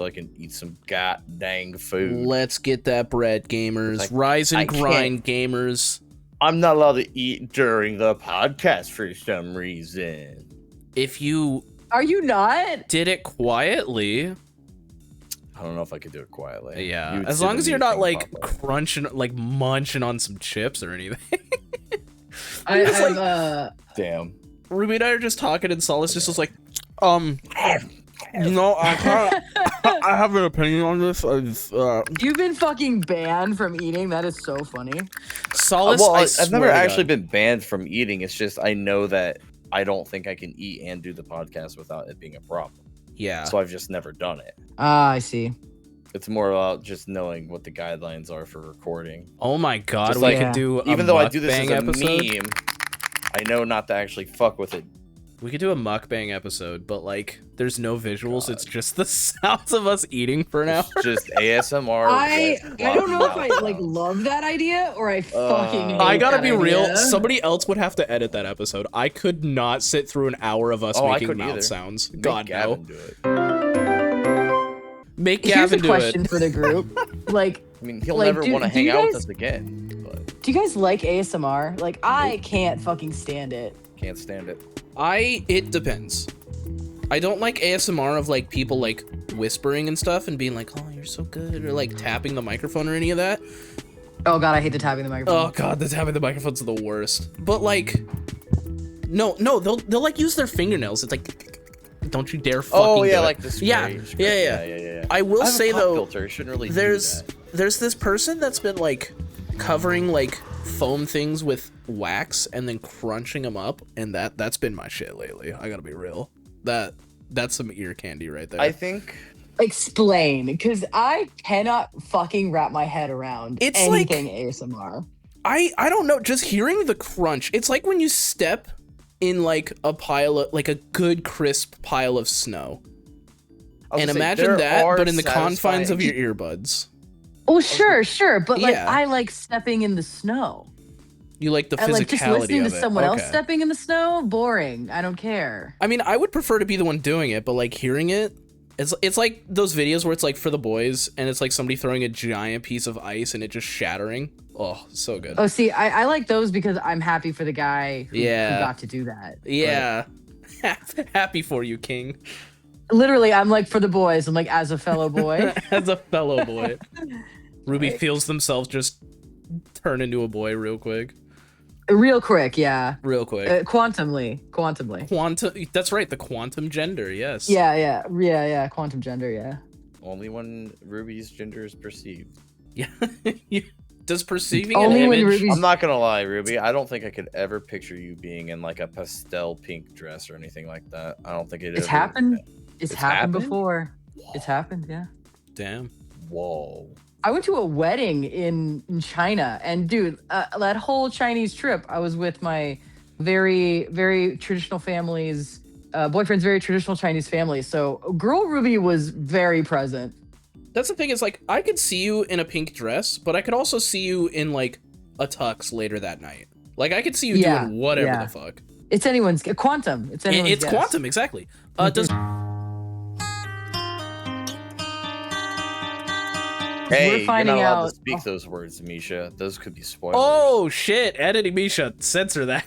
so I can eat some god dang food. Let's get that bread, gamers. Like, Rise and grind, gamers. I'm not allowed to eat during the podcast for some reason. If you Are you not? did it quietly, I don't know if I could do it quietly. yeah. As long as you're not like crunching, like munching on some chips or anything. Damn. Ruby and I are just talking, and Solis just was like, you know, I have an opinion on this. You've been fucking banned from eating. That is so funny. Solis, Well, I I've never swear to actually God. been banned from eating. It's just I know that I don't think I can eat and do the podcast without it being a problem. Yeah. So I've just never done it. Ah, I see. It's more about just knowing what the guidelines are for recording. Oh my God, Just we like- could do a Even though I do this as mukbang a episode. meme, I know not to actually fuck with it. We could do a mukbang episode, but like, there's no visuals. It's just the sounds of us eating for an hour. It's just ASMR. I with don't know if I loud like sounds. love that idea or I fucking hate I gotta that be real. idea. Somebody else would have to edit that episode. I could not sit through an hour of us Oh, I making couldn't mouth either. sounds. Make God Gavin no. do it. Make Here's a Gavin do question it. for the group. Like, I mean, he'll Like, never do- want to do you hang out with guys- us again. But do you guys like ASMR? Like, I can't fucking stand it. can't stand it. It depends. I don't like ASMR of like people like whispering and stuff and being like, "Oh, you're so good," or like tapping the microphone or any of that. Oh god, I hate the tapping the microphone. Oh God, the tapping the microphones are the worst. But like, no, they'll like use their fingernails. It's like, don't you dare fucking Oh yeah, do it. like the Yeah. spray. Yeah. I will I have a say pop though, filter. It shouldn't really do there's that. this person that's been like covering like foam things with wax and then crunching them up, and that's been my shit lately. I gotta be real. That's some ear candy right there. I think Explain, because I cannot fucking wrap my head around It's like- anything ASMR. I don't know, just hearing the crunch, it's like when you step in like a pile of like a good crisp pile of snow. I was And gonna say, imagine there that, are but in the confines of satisfying- your earbuds. Oh sure, but like Yeah. I like stepping in the snow. You like the And like just physicality listening to of it. someone else Okay. stepping in the snow, boring. I don't care. I mean, I would prefer to be the one doing it, but like hearing it, it's like those videos where it's like for the boys and it's like somebody throwing a giant piece of ice and it just shattering. Oh, so good. Oh, see, I like those because I'm happy for the guy who got to do that. Yeah. Happy for you, King. But literally, I'm like for the boys. I'm like as a fellow boy. As a fellow boy. Ruby feels themselves just turn into a boy real quick. Real quick, yeah. Real quick. Quantumly. Quantum. That's right. The quantum gender. Yes. Yeah. Quantum gender, yeah. Only when Ruby's gender is perceived. Yeah. Does perceiving Only an when image? Ruby's- I'm not gonna lie, Ruby. I don't think I could ever picture you being in like a pastel pink dress or anything like that. I don't think It's ever- happened. It's It's happened happened? before. It's happened, yeah. Damn. Whoa. I went to a wedding in China, and dude, that whole Chinese trip, I was with my very, very traditional family's boyfriend's very traditional Chinese family. So girl Ruby was very present. That's the thing is like I could see you in a pink dress, but I could also see you in like a tux later that night. Like I could see you Yeah, doing whatever yeah. the fuck. It's anyone's quantum. It's anyone's It's guess. quantum, exactly. Does Hey, you're finding not allowed out- to speak those words, Misha. Those could be spoilers. Oh shit! Editing Misha, censor that.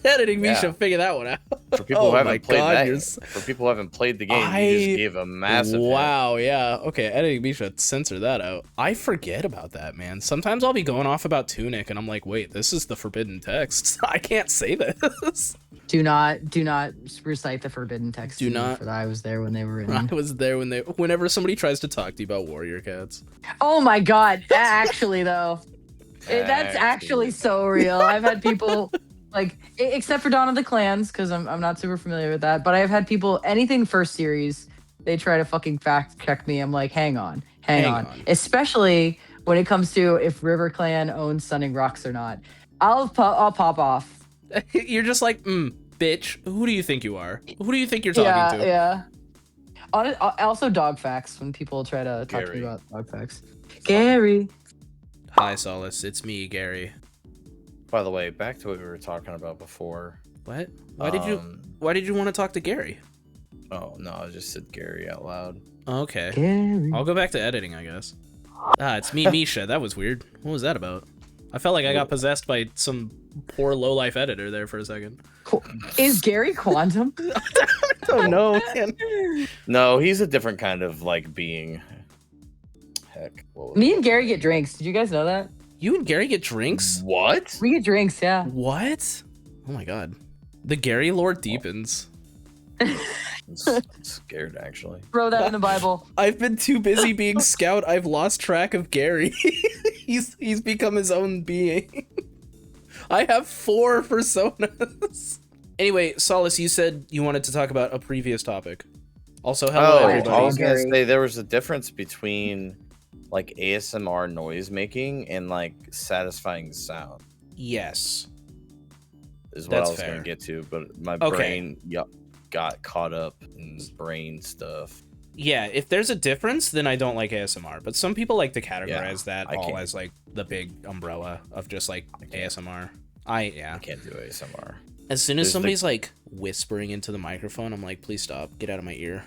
Editing Yeah. Misha, figure that one out. For people Oh who my haven't played God, that, you're for people who haven't played the game, you I- just gave a massive hint. Wow, yeah. Okay, editing Misha, censor that out. I forget about that, man. Sometimes I'll be going off about Tunic and I'm like, wait, this is the forbidden text. I can't say this. Do not recite the forbidden text. Do to me, not. For that I was there when they were in. I was there whenever somebody tries to talk to you about warrior cats. Oh my god! Actually, though, that's actually so real. I've had people like, except for Dawn of the Clans, because I'm not super familiar with that. But I've had people anything first series, they try to fucking fact check me. I'm like, hang on. Especially when it comes to if River Clan owns Sunning Rocks or not. I'll pop off. You're just like, bitch, who do you think you are? Who do you think you're talking to? Yeah. Also, dog facts when people try to talk to Gary. me about dog facts. Gary. Hi, Solis. It's me, Gary. By the way, back to what we were talking about before. What? Why did you want to talk to Gary? Oh no, I just said Gary out loud. Okay. Gary. I'll go back to editing, I guess. Ah, it's me, Misha. That was weird. What was that about? I felt like I got possessed by some poor low-life editor there for a second. Is Gary Quantum? Oh no, man. No, he's a different kind of like being. Heck. Me and Gary get drinks. Did you guys know that? You and Gary get drinks? What? We get drinks, yeah. What? Oh my god. The Gary lore deepens. I'm scared, actually. Throw that in the Bible. I've been too busy being scout. I've lost track of Gary. he's become his own being. I have 4 personas. Anyway, Solis, you said you wanted to talk about a previous topic. Also, hello everybody. I was gonna say there was a difference between like ASMR noise making and like satisfying sound. Yes. Is what That's I was fair. gonna get to, but my Okay. brain got caught up in brain stuff. Yeah, if there's a difference, then I don't like ASMR. But some people like to categorize that I all can't. as like the big umbrella of just like can't. I ASMR. can't do ASMR. As soon as There's somebody's like whispering into the microphone, I'm like, please stop, get out of my ear.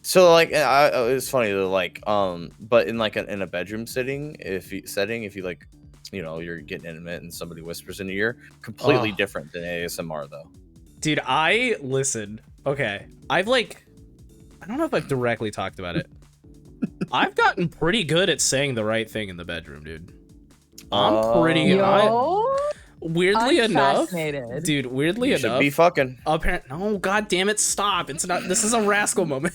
So like, it's funny though, like, but in like in a bedroom setting, if you like, you know, you're getting intimate and somebody whispers in your ear, completely Oh. different than ASMR though. Dude, listen. Okay, I don't know if I've directly talked about it. I've gotten pretty good at saying the right thing in the bedroom, dude. I'm pretty. Yo, Weirdly I'm enough, fascinated. dude. Weirdly You enough, should be fucking. apparently, no, god damn it, stop! It's not. This is a rascal moment.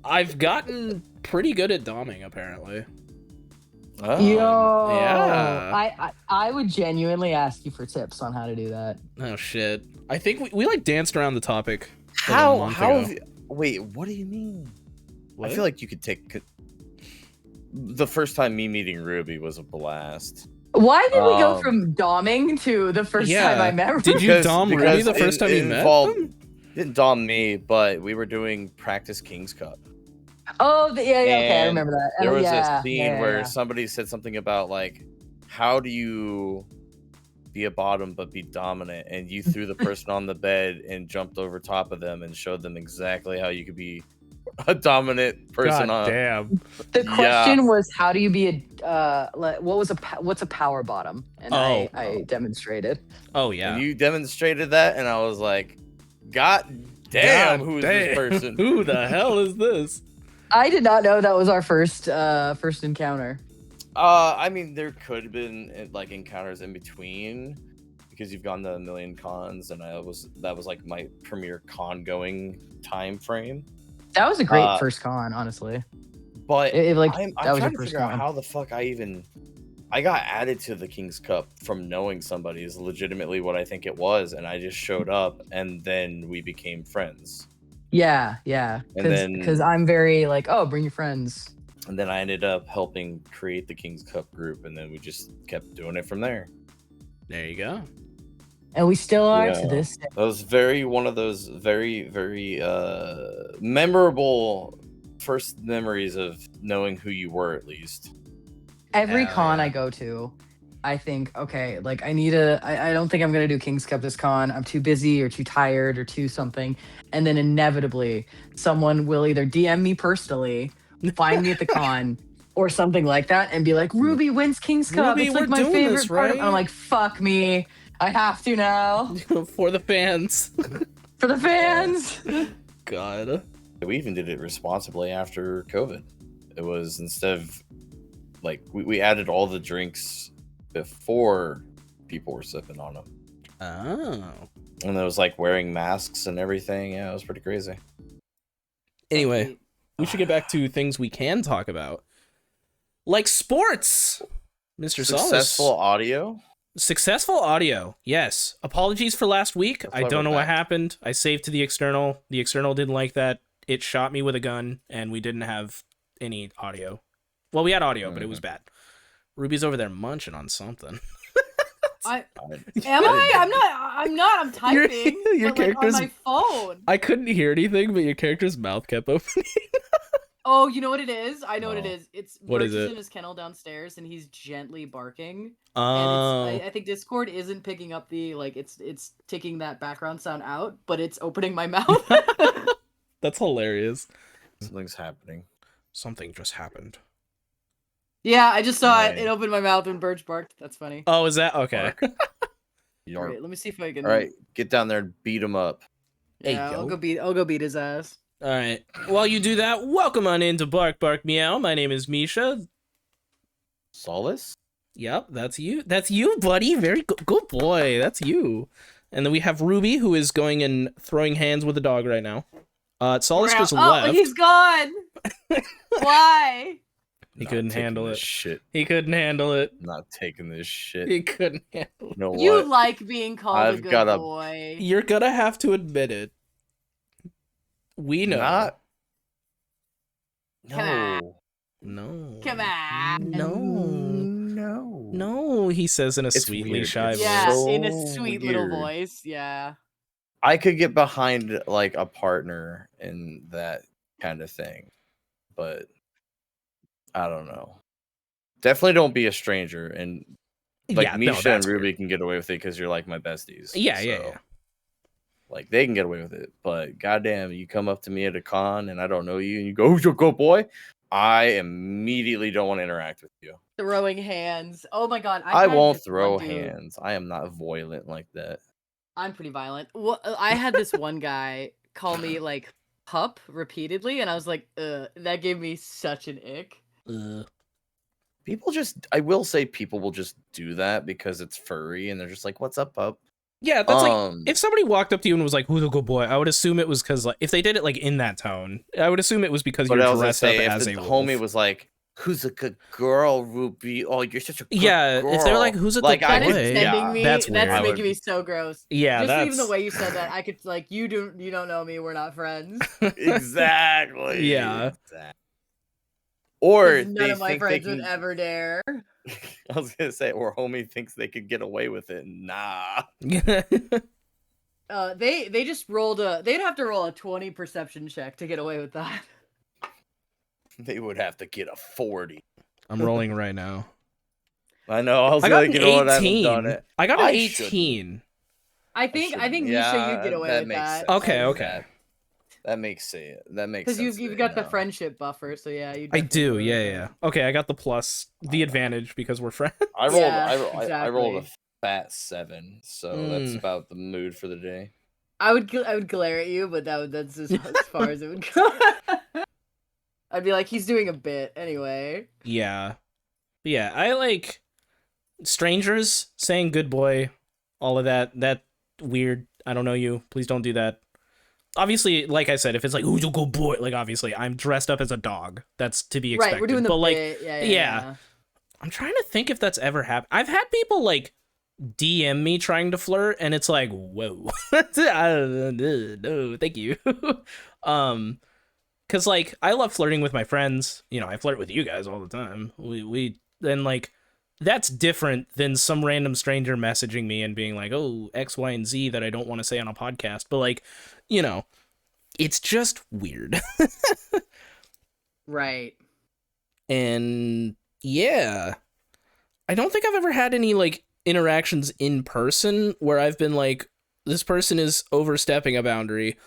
I've gotten pretty good at doming, apparently. Oh. Yo, Yeah. I would genuinely ask you for tips on how to do that. Oh shit! I think we like danced around the topic. like, a month How? ago. Wait, what do you mean? What? I feel like you could take. The first time me meeting Ruby was a blast. Why did we go Um, from doming to the first Yeah. time I met? Did you Because- dom Ruby because the first time it you met? involved- him? Didn't dom me, but we were doing practice King's Cup. Oh, yeah, okay, I And remember that. There Oh, was yeah, a scene yeah, where yeah. somebody said something about like, how do you be a bottom but be dominant? And you threw the person on the bed and jumped over top of them and showed them exactly how you could be a dominant person. God damn. The Yeah. question was, how do you be a what's a power bottom? And Oh. I demonstrated. Oh yeah. And you demonstrated that, and I was like, God damn, God who is damn. this person? Who the hell is this? I did not know that was our first encounter. I mean, there could have been like encounters in between because you've gone to a million cons, and that was like my premier con going time frame. That was a great first con, honestly. But I'm I'm that was trying your to first figure out con. how the fuck I got added to the King's Cup from knowing somebody is legitimately what I think it was, and I just showed up, and then we became friends. Yeah. And then- Because I'm very like, oh, bring your friends. And then I ended up helping create the King's Cup group, and then we just kept doing it from there. There you go. And we still are Yeah. to this day. That was one of those very, very memorable first memories of knowing who you were, at least. Every Hell con yeah. I go to, I think, okay, like I don't think I'm gonna do King's Cup this con. I'm too busy or too tired or too something. And then inevitably someone will either DM me personally, find me at the con, or something like that, and be like, Ruby wins King's Cup. Ruby, It's we're like my doing favorite this, part. right? And I'm like, fuck me. I have to now. For the fans. For the fans. God. We even did it responsibly after COVID. It was instead of like we added all the drinks before people were sipping on them, Oh. and it was like wearing masks and everything. Yeah, it was pretty crazy. Anyway, we should get back to things we can talk about. Like sports, Mr. Successful Solis. audio. Successful audio. Yes. Apologies for last week. That's I why don't we're know what back. happened. I saved to the external. The external didn't like that. It shot me with a gun, and we didn't have any audio. Well, we had audio, but it was bad. Ruby's over there munching on something. Am I? I'm not. I'm typing. your but, like, on character's- my phone. I couldn't hear anything, but your character's mouth kept opening. Oh, you know what it is? I know what it Oh. is. It's What is Birch it? in his kennel downstairs, and he's gently barking. Oh. And I think Discord isn't picking up the it's taking that background sound out, but it's opening my mouth. That's hilarious. Something's happening. Something just happened. Yeah, I just saw it. Right. It opened my mouth when Birch barked. That's funny. Oh, is that okay? All Yarp. right, let me see if I can. All right, get down there and beat him up. Hey, Yeah, yo. I'll go beat his ass. All right. While you do that, welcome on into Bark Bark Meow. My name is Misha. Solis? Yep, that's you. That's you, buddy. Very good boy. That's you. And then we have Ruby, who is going and throwing hands with a dog right now. Solis just left. He's gone. Why? He Not couldn't taking handle this it. Shit. He couldn't handle it. Not taking this shit. He couldn't handle it. You know You what? like being called I've a good got a- boy. You're gonna have to admit it. We know. Not. Come on. No. No. Come on. No. No. No, he says in a It's sweetly weird. shy It's voice. Yeah, so in a sweet little weird. voice. Yeah. I could get behind like a partner in that kind of thing, but I don't know. Definitely don't be a stranger, and like Yeah, no, Misha and that's Ruby weird. can get away with it because you're like my besties. Yeah, so, yeah. Like they can get away with it, but goddamn, you come up to me at a con and I don't know you, and you go, "Who's your good boy?" I immediately don't want to interact with you. Throwing hands. Oh my god. I had won't this throw one dude- hands. I am not violent like that. I'm pretty violent. Well, I had this one guy call me like pup repeatedly, and I was like, that gave me such an ick. People just, I will say, people will just do that because it's furry, and they're just like, "What's up, pup?" Yeah, that's like if somebody walked up to you and was like, "Who's a good boy?" I would assume it was because like if they did it like in that tone, I would assume it was because But you're I was gonna dressed up say, as if a the wolf. homie was like, "Who's a good girl, Ruby? Oh, you're such a good Yeah, girl." if they're like, "Who's a good Like, boy?" I That is would- sending yeah, me. that's That's, weird. I would- making me so gross. Yeah, Just that's even the way you said that, I could like you don't know me. We're not friends. Exactly. Yeah. Exactly. Or 'Cause none they of my think they friends can. would ever dare. I was gonna say, or homie thinks they could get away with it. Nah. They just rolled they'd have to roll a 20 perception check to get away with that. They would have to get a 40. I'm rolling right now. I know. I was I got like, an you know what? I haven't 18. done it. I got an I 18. I think shouldn't- Misha, you'd get away with makes that. sense. Okay, That- okay. That makes it. That makes Because sense. you've to got the know. friendship buffer, so yeah, you. I definitely do, would. yeah. Okay, I got the plus, the advantage because we're friends. I rolled. Yeah, I rolled a exactly. fat 7, so that's Mm. about the mood for the day. I would glare at you, but that's as far as it would go. I'd be like, he's doing a bit anyway. Yeah. Yeah, I like strangers saying good boy, all of that. That weird. I don't know you. Please don't do that. Obviously, like I said, if it's like, "Who's a good boy?" Like, obviously, I'm dressed up as a dog. That's to be expected. Right, we're doing the but like, bit. Yeah. yeah. I'm trying to think if that's ever happened. I've had people like DM me trying to flirt, and it's like, whoa, no, thank you. Cause like I love flirting with my friends. You know, I flirt with you guys all the time. We then like that's different than some random stranger messaging me and being like, "Oh, X, Y, and Z" that I don't want to say on a podcast. But like, you know, it's just weird. Right. And yeah, I don't think I've ever had any like interactions in person where I've been like, this person is overstepping a boundary.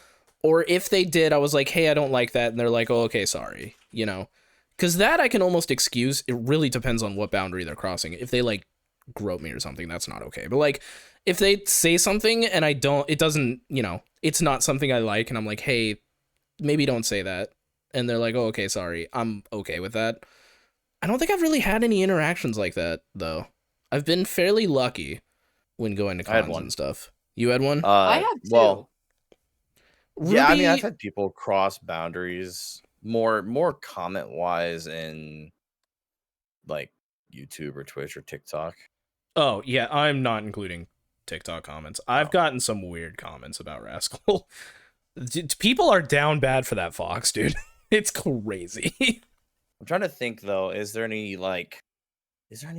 Or if they did, I was like, "Hey, I don't like that." And they're like, "Oh, okay, sorry." You know, because that I can almost excuse. It really depends on what boundary they're crossing. If they like grope me or something, that's not okay. But like, if they say something and it doesn't, you know, it's not something I like. And I'm like, "Hey, maybe don't say that." And they're like, "Oh, okay, sorry." I'm okay with that. I don't think I've really had any interactions like that, though. I've been fairly lucky when going to I had cons one. and stuff. You had one? I have two. Well, yeah. I mean, Ruby- I've had people cross boundaries more comment wise in like YouTube or Twitch or TikTok. Oh, yeah, I'm not including TikTok comments. I've Oh. gotten some weird comments about Rascal. People are down bad for that fox, dude. It's crazy. I'm trying to think though. Is there any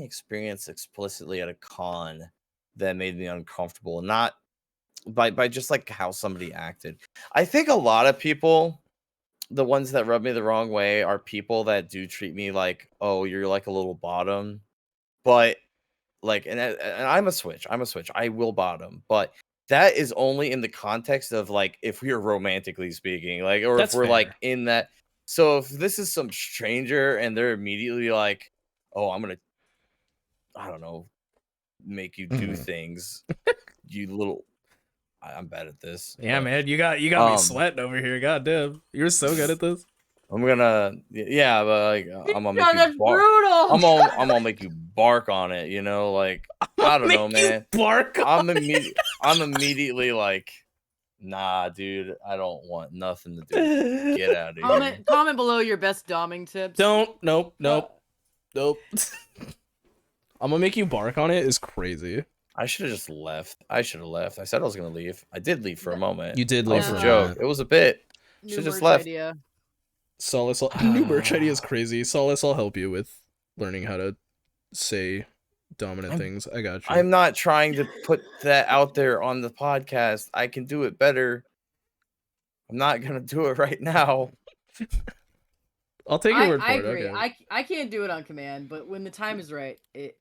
experience explicitly at a con that made me uncomfortable? Not by just like how somebody acted. I think a lot of people, the ones that rub me the wrong way, are people that do treat me like, "Oh, you're like a little bottom," but like, and I'm a switch. I will bottom, but that is only in the context of like if we are romantically speaking, like, or That's if we're like fair. in that. So if this is some stranger and they're immediately like, "Oh, I'm gonna, I don't know, make you do Mhm. things," you little. I'm bad at this, Yeah, but man, you got me um, sweating over here. Goddamn, you're so good at this. I'm gonna, yeah, but like I'm gonna make God, you that's bark. brutal. I'm gonna make you bark on it. You know, like I'm gonna I don't know, make you man. bark. I'm immediately like, nah, dude, I don't want nothing to do with you. Get out of here. Comment below your best doming tips. Nope. I'm gonna make you bark on it is crazy. I should have just left. I should have left. I said I was gonna leave. I did leave for a moment. You did That leave was for a a joke. moment. It was a bit. New Should have just merch left. idea. Solis, new merch idea is crazy. Solis, I'll help you with learning how to say dominant things. I got you. I'm not trying to put that out there on the podcast. I can do it better. I'm not gonna do it right now. I'll take your word I for it. agree. Okay. I can't do it on command, but when the time is right, it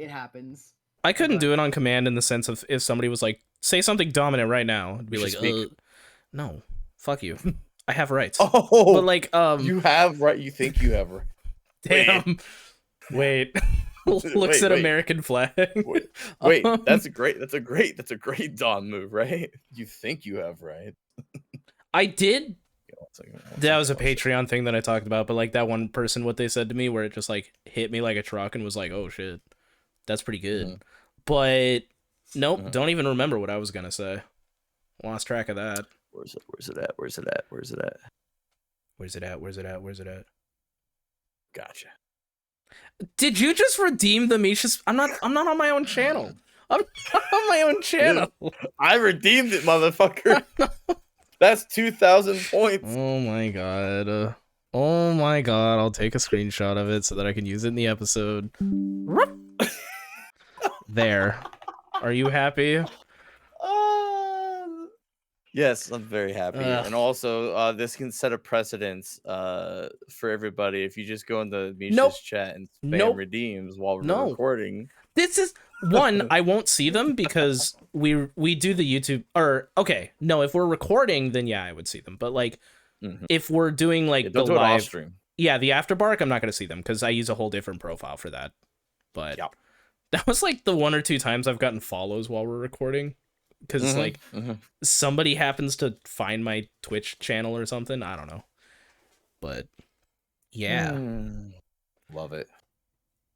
happens. I couldn't But- do it on command in the sense of if somebody was like, say something dominant right now, I'd be You like, should speak. no, fuck you. I have rights. Oh, But like, you have right. You think you have right. damn. Wait. Looks Wait, at wait. American flag. Wait, Um, that's a great Don move, right? You think you have right. I did. Yeah, one second, That was a one second. Patreon thing that I talked about, but like that one person, what they said to me, where it just like hit me like a truck and was like, "Oh shit, that's pretty good." Mhm. But nope, Mhm. don't even remember what I was gonna say. Lost track of that. Where's it at? Where's it at? Where's it at? Where's it at? Where's it at? Where's it at? Gotcha. Did you just redeem the Misha's? I'm not on my own channel. I'm not on my own channel. I redeemed it, motherfucker. That's 2,000 points. Oh my god. Oh my god. I'll take a screenshot of it so that I can use it in the episode. There. Are you happy? Yes, I'm very happy. Ugh. And also, this can set a precedence for everybody. If you just go into Misha's Nope. chat and spam Nope. redeems while we're No. recording. This is one, I won't see them because we do the YouTube or okay, no, if we're recording, then yeah, I would see them. But like Mhm. if we're doing like Yeah, the don't do it off live stream. yeah, the after bark, I'm not gonna see them because I use a whole different profile for that. But Yep. that was like the one or two times I've gotten follows while we're recording. Because Mhm, like mhm. somebody happens to find my Twitch channel or something. I don't know. But yeah. Love it.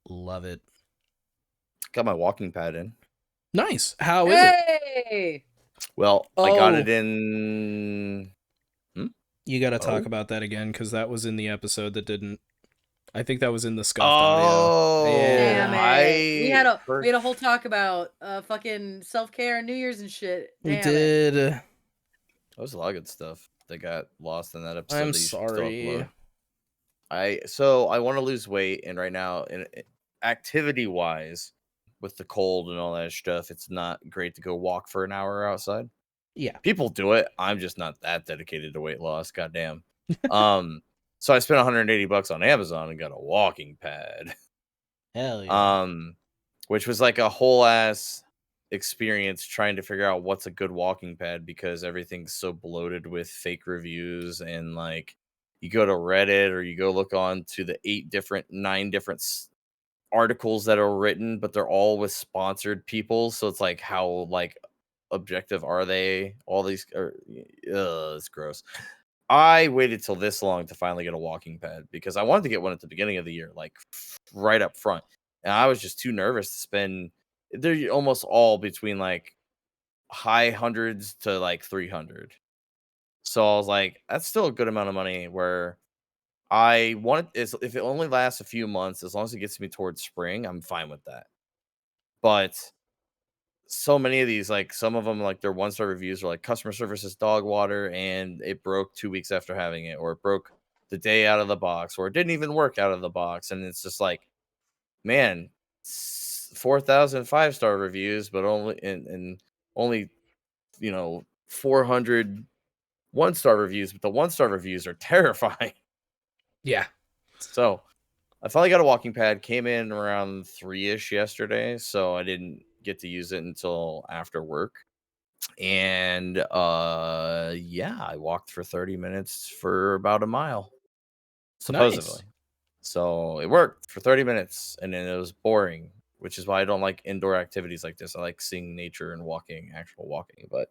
Love it. Got my walking pad in. Nice. How is it? Hey! Well, I got Oh. it in. You got to talk Oh. about that again because that was in the episode that didn't. I think that was in the scuffed Oh, audio. Yeah. Damn it. I We had a heard- whole talk about fucking self-care and New Year's and shit. We Damn it. did. There was a lot of good stuff that got lost in that episode. I'm that you should still sorry. upload. So I want to lose weight, and right now, activity wise, with the cold and all that stuff, it's not great to go walk for an hour outside. Yeah. People do it. I'm just not that dedicated to weight loss. Goddamn. So I spent $180 on Amazon and got a walking pad. Hell yeah. Which was like a whole ass experience trying to figure out what's a good walking pad because everything's so bloated with fake reviews and like you go to Reddit or you go look on to the 9 different articles that are written, but they're all with sponsored people. So it's like how like objective are they? All these it's gross. I waited till this long to finally get a walking pad because I wanted to get one at the beginning of the year, like right up front. And I was just too nervous to spend. They're almost all between like high hundreds to like 300. So I was like, that's still a good amount of money where I want it. If it only lasts a few months, as long as it gets me towards spring, I'm fine with that. But so many of these, like some of them, like their 1-star reviews are like customer service is dog water and it broke 2 weeks after having it, or it broke the day out of the box, or it didn't even work out of the box. And it's just like, man, 4,000 5-star reviews, but only 400 1-star reviews, but the 1-star reviews are terrifying. Yeah. So I finally got a walking pad, came in around 3-ish yesterday, so I didn't get to use it until after work. And yeah, I walked for 30 minutes for about a mile, supposedly. Nice. So it worked for 30 minutes, and then it was boring, which is why I don't like indoor activities like this. I like seeing nature and walking, actual walking. But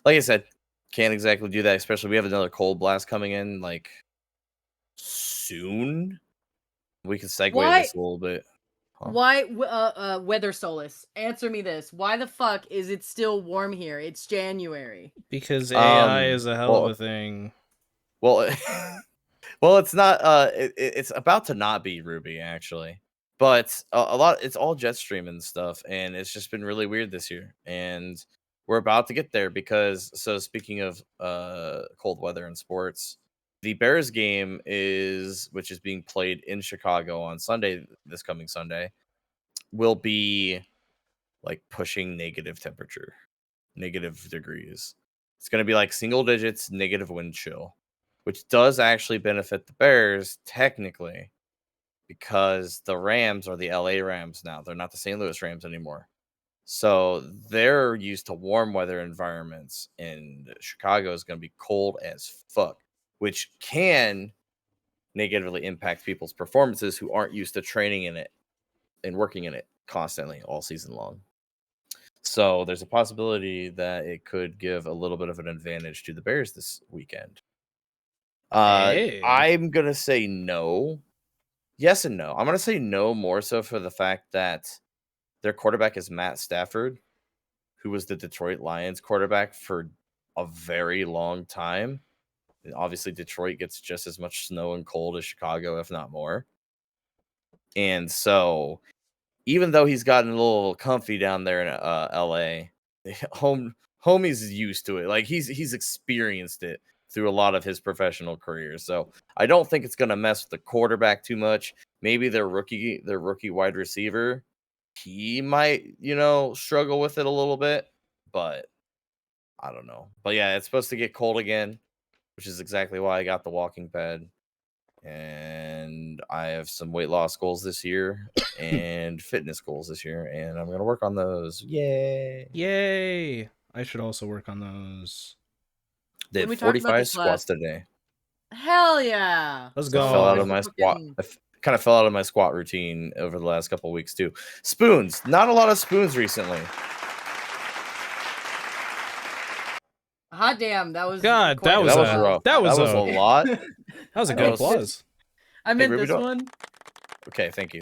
like I said, can't exactly do that, especially we have another cold blast coming in like soon. We can segue Why? this a little bit. Huh? Why, Weather Solis? Answer me this. Why the fuck is it still warm here? It's January. Because AI is a hell well, of a thing. Well, well, it's not. It's about to not be Ruby actually, but a lot. It's all Jetstream and stuff, and it's just been really weird this year. And we're about to get there because. So speaking of cold weather and sports, the Bears game which is being played in Chicago on Sunday, this coming Sunday, will be like pushing negative temperature, negative degrees. It's going to be like single digits, negative wind chill, which does actually benefit the Bears technically because the Rams are the LA Rams now. They're not the St. Louis Rams anymore. So they're used to warm weather environments, and Chicago is going to be cold as fuck, which can negatively impact people's performances who aren't used to training in it and working in it constantly all season long. So there's a possibility that it could give a little bit of an advantage to the Bears this weekend. Hey. I'm going to say no. Yes and no. I'm going to say no more so for the fact that their quarterback is Matt Stafford, who was the Detroit Lions quarterback for a very long time. And obviously, Detroit gets just as much snow and cold as Chicago, if not more. And so, even though he's gotten a little comfy down there in LA, homie's used to it. Like he's experienced it through a lot of his professional career. So I don't think it's gonna mess with the quarterback too much. Maybe their rookie wide receiver, he might, struggle with it a little bit, but I don't know. But yeah, it's supposed to get cold again, which is exactly why I got the walking pad. And I have some weight loss goals this year and fitness goals this year, and I'm gonna work on those. Yay! Yay! I should also work on those. Did we talked about 45 this squats today. Hell yeah! Let's So go. I fell out of my squat. Kind of fell out of my squat routine over the last couple of weeks too. Spoons, not a lot of spoons recently. Hot damn, that was God, quite that was rough. That was a lot. That was a I good mean, applause. I meant Ruby, this one. Okay, thank you.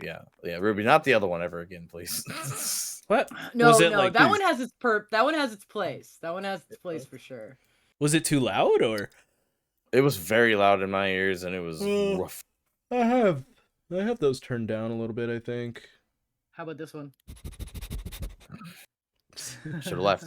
Yeah, Ruby, not the other one ever again, please. What? No, Was it no, like that one has its That one has its place. That one has its place for sure. Was it too loud or? It was very loud in my ears, and it was rough. I have those turned down a little bit, I think. How about this one? Should have left.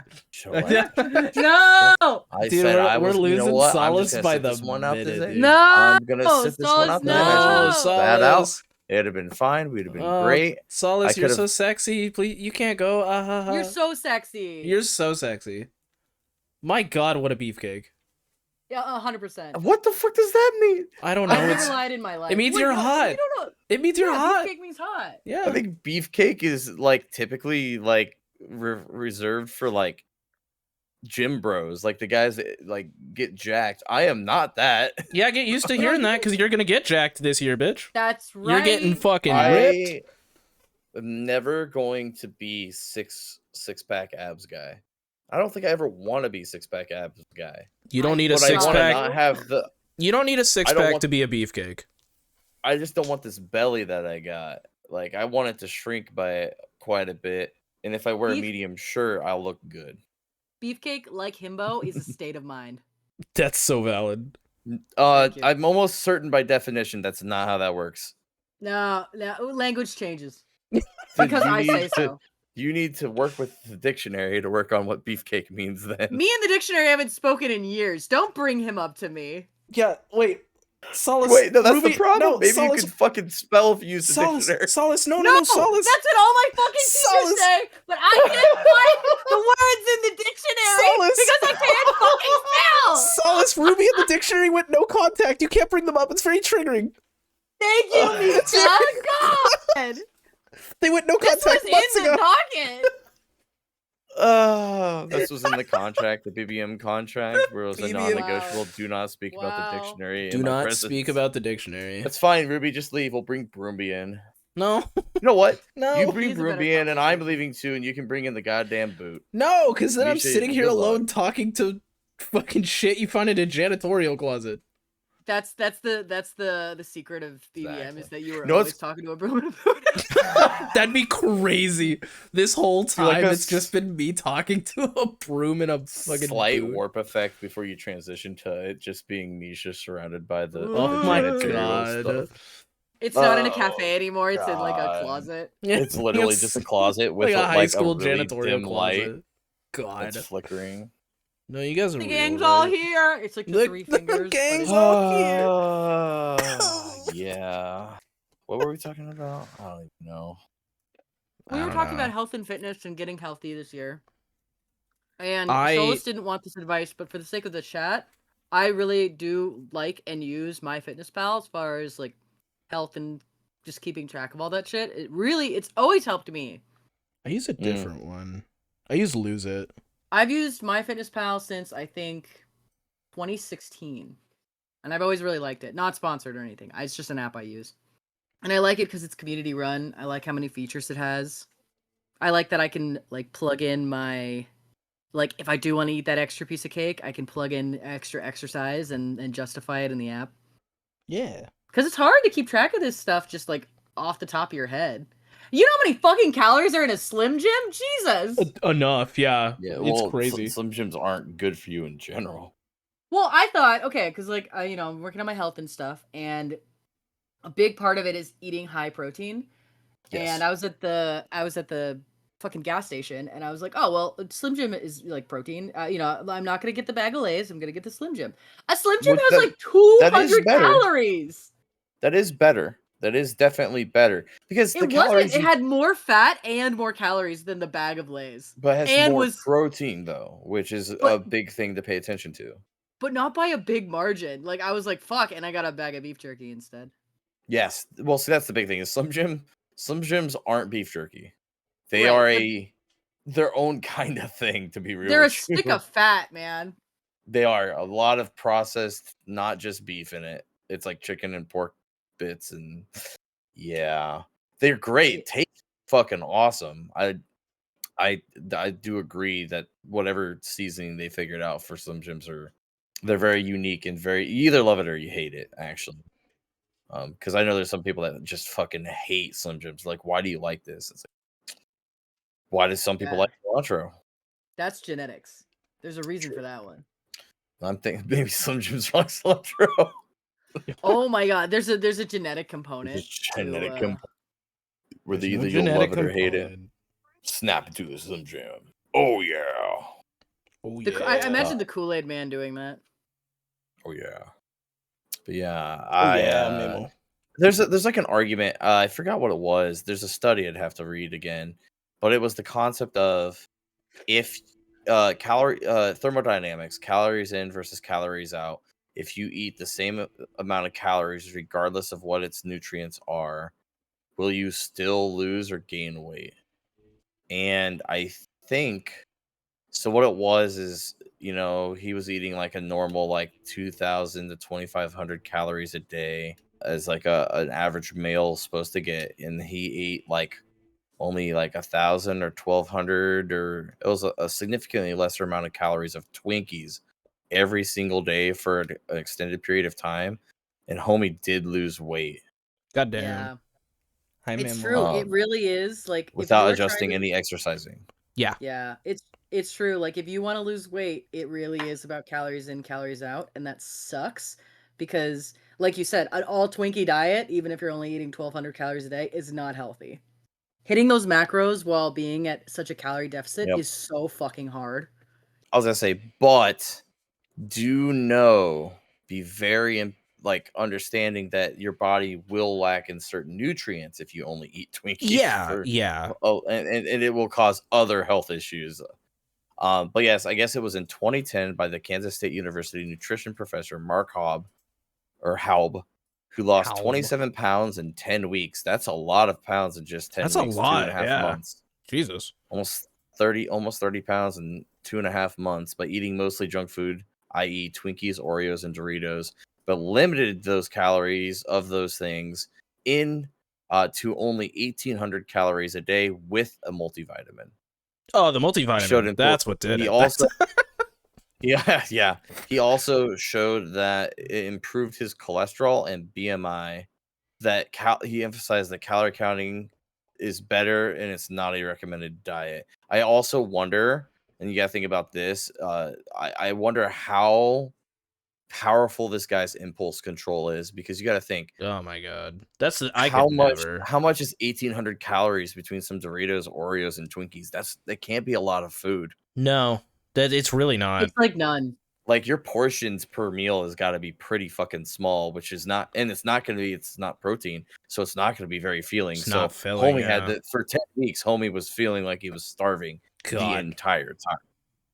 No! I Dude, said I was. we're You know losing what? Solace I'm just by gonna the sit this one out minute, today. dude. No! I'm gonna sit this one out there. No! That out. Solace. It'd have been fine. We'd have been great. Solace, I you're could've- so sexy. Please, you can't go. You're so sexy. You're so sexy. My God, what a beefcake! Yeah, 100%. What the fuck does that mean? I don't know. I've It's never lied in my life. it means Wait, you're no, hot. You don't know. it means you're hot. Beefcake means hot. Yeah. I think beefcake is like typically like reserved for like gym bros, like the guys that like get jacked. I am not that. Yeah, get used to hearing that because you're gonna get jacked this year, bitch. That's right. You're getting fucking ripped. I'm never going to be six pack abs guy. I don't think I ever want to be six pack abs guy. You don't need a But I six want to pack. not have the. You don't need a six I don't pack want- to be a beefcake. I just don't want this belly that I got. Like I want it to shrink by quite a bit, and if I wear a medium shirt, I'll look good. Beefcake, like himbo, is a state of mind. That's so valid. Thank you. I'm almost certain by definition that's not how that works. No, language changes. So Because you I need say to- so. You need to work with the dictionary to work on what beefcake means then. Me and the dictionary haven't spoken in years. Don't bring him up to me. Yeah. Wait. Solace. Wait, no, that's Ruby, the problem. No, Maybe Solace, you could fucking spell if you use the Solace, dictionary. Solace, no, No, Solace. that's what all my fucking teachers Solace. say, but I can't find the words in the dictionary Solace. because I can't fucking spell. Solace, Ruby and the dictionary went no contact. You can't bring them up. It's very triggering. Thank you, Misha. God. They went no This was contact months in ago. the docket. This was in the contract, the BBM contract, where it was a BBM. non-negotiable. Wow. Do not speak about the Wow. dictionary. Do in my not presence. speak about the dictionary. That's fine, Ruby. Just leave. We'll bring Broomby in. No. You know what? No. You bring He's a better Broomby in, and I'm conversation. leaving too, and you can bring in the goddamn boot. No, because then I'm Misha, sitting here good alone luck. talking to fucking shit you find in a janitorial closet. That's the secret of BBM Exactly. is that you were No, always it's- talking to a broom and a boot. That'd be crazy. This whole You're like time, a it's just been me talking to a broom and a fucking Slight boot. warp effect before you transition to it just being Misha surrounded by the Oh my janitorial god. stuff. It's not in a Oh, cafe anymore. It's in like a God. closet. It's literally just a closet with like a high like school a really janitorial dim light closet. God. that's flickering. No, you guys are The real, gang's all right? here. It's like the The- three the fingers. but gang's it's- all here. Yeah. What were we talking about? I don't even know. We I were don't talking know. about health and fitness and getting healthy this year. And I- Solis didn't want this advice, but for the sake of the chat, I really do like and use MyFitnessPal as far as like health and just keeping track of all that shit. It's always helped me. I use a different one. I use Lose It. I've used MyFitnessPal since I think 2016. And I've always really liked it. Not sponsored or anything. It's just an app I use. And I like it because it's community run. I like how many features it has. I like that I can like plug in my like if I do want to eat that extra piece of cake, I can plug in extra exercise and justify it in the app. Yeah. Because it's hard to keep track of this stuff just like off the top of your head. You know how many fucking calories are in a Slim Jim? Jesus. Enough, yeah. Yeah, It's well, crazy. Some gyms aren't good for you in general. Well, I thought, okay, because like I'm working on my health and stuff, and a big part of it is eating high protein. Yes. And I was at the fucking gas station, and I was like, oh well, Slim Jim is like protein. I'm not gonna get the bag of Lay's. I'm gonna get the Slim Jim. A Slim Jim Well, has that- like 200 better. calories. That is better. That is definitely better because the It calories wasn't. It had more fat and more calories than the bag of Lay's, but it has and more was- protein though, which is a But- big thing to pay attention to. but not by a big margin. Like I was like, fuck, and I got a bag of beef jerky instead. Yes. Well, see, that's the big thing. Is Slim Jims aren't beef jerky. They Right, are their own kind of thing. To be real, They're a with you. stick of fat, man. They are a lot of processed, not just beef in it. It's like chicken and pork bits, and yeah, they're great. Taste fucking awesome. I do agree that whatever seasoning they figured out for Slim Jims they're very unique and very you either love it or you hate it actually. Because I know there's some people that just fucking hate Slim Jims. Like, why do you like this? It's like, why do some people Yeah. like cilantro? That's genetics. There's a reason for that one. I'm thinking maybe Slim Jims like cilantro. Oh my god, there's a genetic component. It's genetic to, component. Where There's no either you'll genetic love it or hate it. component. Snap into the Slim Jim. Oh yeah. Oh, the, yeah. I imagine the Kool-Aid man doing that. Oh yeah. But yeah, Oh, yeah, Mimo. there's like an argument. I forgot what it was. There's a study I'd have to read again, but it was the concept of if thermodynamics, calories in versus calories out. If you eat the same amount of calories, regardless of what its nutrients are, will you still lose or gain weight? And I think so. What it was is, he was eating like a normal, like 2,000 to 2,500 calories a day as like an average male supposed to get, and he ate like only like 1,000 or 1,200, or it was a significantly lesser amount of calories of Twinkies every single day for an extended period of time. And homie did lose weight God damn. Yeah, Hi, it's Mimo. true. It really is like if without you're adjusting trying to- any exercising. Yeah, it's true. Like if you want to lose weight, it really is about calories in, calories out, and that sucks because, like you said, an all Twinkie diet, even if you're only eating 1,200 calories a day, is not healthy. Hitting those macros while being at such a calorie deficit Yep. is so fucking hard. I was gonna say, but be very understanding that your body will lack in certain nutrients if you only eat Twinkies. Yeah. And it will cause other health issues. But yes, I guess it was in 2010 by the Kansas State University nutrition professor Mark Haub, who lost Haub. 27 pounds in 10 weeks. That's a lot of pounds in just 10 That's a weeks, lot, 2.5 yeah. months. Jesus. Almost almost 30 pounds in 2.5 months by eating mostly junk food, i.e. Twinkies, Oreos, and Doritos, but limited those calories of those things in to only 1,800 calories a day with a multivitamin. Oh, the Showed multivitamin. him. That's what did He it. also, yeah. He also showed that it improved his cholesterol and BMI. That he emphasized that calorie counting is better and it's not a recommended diet. I also wonder, and you got to think about this. I wonder how powerful this guy's impulse control is, because you got to think Oh my god. I could never. how much is 1,800 calories between some Doritos, Oreos, and Twinkies? That can't be a lot of food. No, that it's really not. It's like none. Like, your portions per meal has got to be pretty fucking small, which is not, and it's not going to be, it's not protein, so it's not going to be very filling. It's So not filling, homie had yeah. that for 10 weeks. Homie was feeling like he was starving the God. entire time.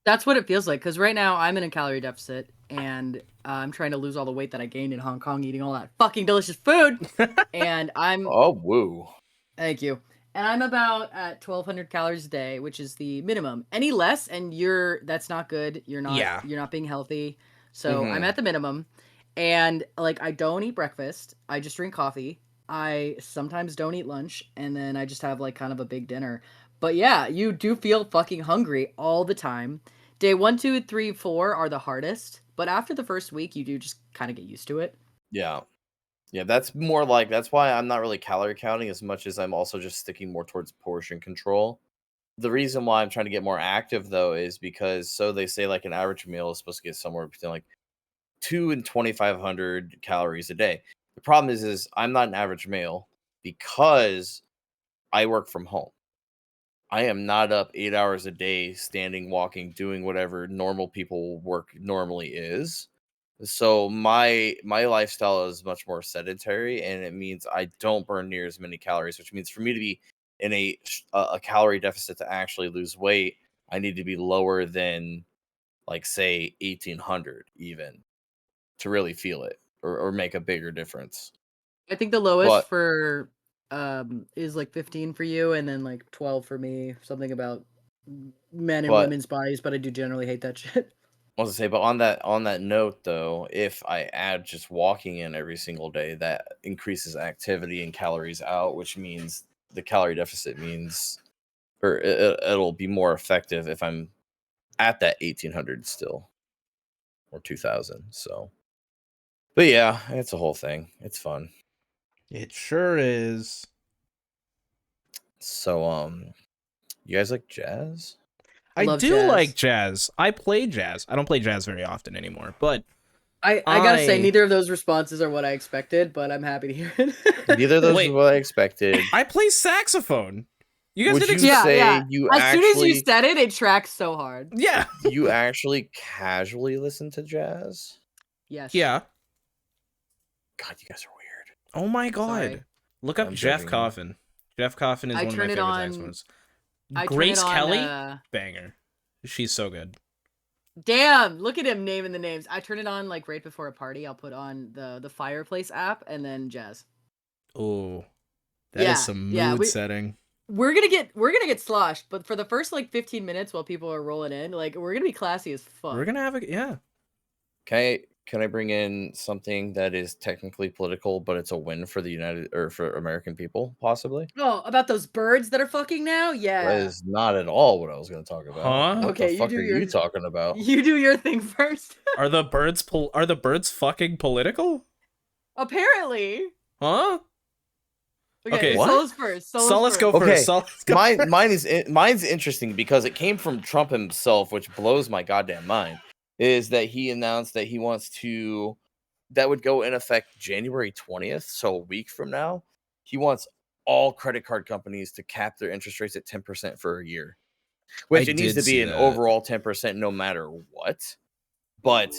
That's what it feels like, because right now I'm in a calorie deficit, and I'm trying to lose all the weight that I gained in Hong Kong eating all that fucking delicious food. And I'm Oh, woo. Thank you. And I'm about at 1,200 calories a day, which is the minimum. Any less, and that's not good. You're not being healthy. So I'm at the minimum, and like, I don't eat breakfast. I just drink coffee. I sometimes don't eat lunch, and then I just have like kind of a big dinner. But yeah, you do feel fucking hungry all the time. Day 1, 2, 3, 4 are the hardest, but after the first week, you do just kind of get used to it. Yeah. Yeah, that's more like, that's why I'm not really calorie counting as much as I'm also just sticking more towards portion control. The reason why I'm trying to get more active, though, is because, so they say like an average meal is supposed to get somewhere between like 2 and 2,500 calories a day. The problem is I'm not an average male because I work from home. I am not up 8 hours a day, standing, walking, doing whatever normal people work normally is. So my lifestyle is much more sedentary, and it means I don't burn near as many calories, which means for me to be in a calorie deficit to actually lose weight, I need to be lower than, like, say 1,800 even to really feel it, or make a bigger difference. I think the lowest But for is like 15 for you, and then like 12 for me. Something about men and but women's bodies, but I do generally hate that shit. I was to say, but on that note, though, if I add just walking in every single day, that increases activity and calories out, which means the calorie deficit means, or it'll be more effective if I'm at that 1,800 still, or 2,000. So, but yeah, it's a whole thing. It's fun. It sure is. So, you guys like jazz? I Love do jazz. like jazz. I play jazz. I don't play jazz very often anymore, but I gotta say, neither of those responses are what I expected, but I'm happy to hear it. Neither of those Wait. is what I expected. I play saxophone. You guys Would didn't you expect. say you as soon as you actually said it, it tracks so hard. Yeah. you actually casually listen to jazz? Yes. Yeah. God, you guys are weird. Oh my god. Sorry. Look up I'm Jeff joking. Coffin. Jeff Coffin is I one of my turn it favorite on- saxophonists. I turn Grace it on, Kelly, banger. She's so good. Damn, look at him naming the names. I turn it on like right before a party. I'll put on the Fireplace app and then jazz. Oh, that Yeah, is some yeah, mood we- setting. We're gonna get sloshed, but for the first like 15 minutes while people are rolling in, like, we're gonna be classy as fuck. We're gonna have a yeah. Can I bring in something that is technically political, but it's a win for for American people, possibly? Oh, about those birds that are fucking now? Yeah. That is not at all what I was going to talk about. Huh? What Okay, the you fuck do are your- you talking about? You do your thing first. Are the birds fucking political? Apparently. Huh? Okay. What? Solus first. Solus go Okay, first. Solus go mine's interesting because it came from Trump himself, which blows my goddamn mind. Is that he announced that he wants to, that would go in effect January 20th, so a week from now. He wants all credit card companies to cap their interest rates at 10% for a year, which I it needs did to be see an that. overall 10% no matter what. But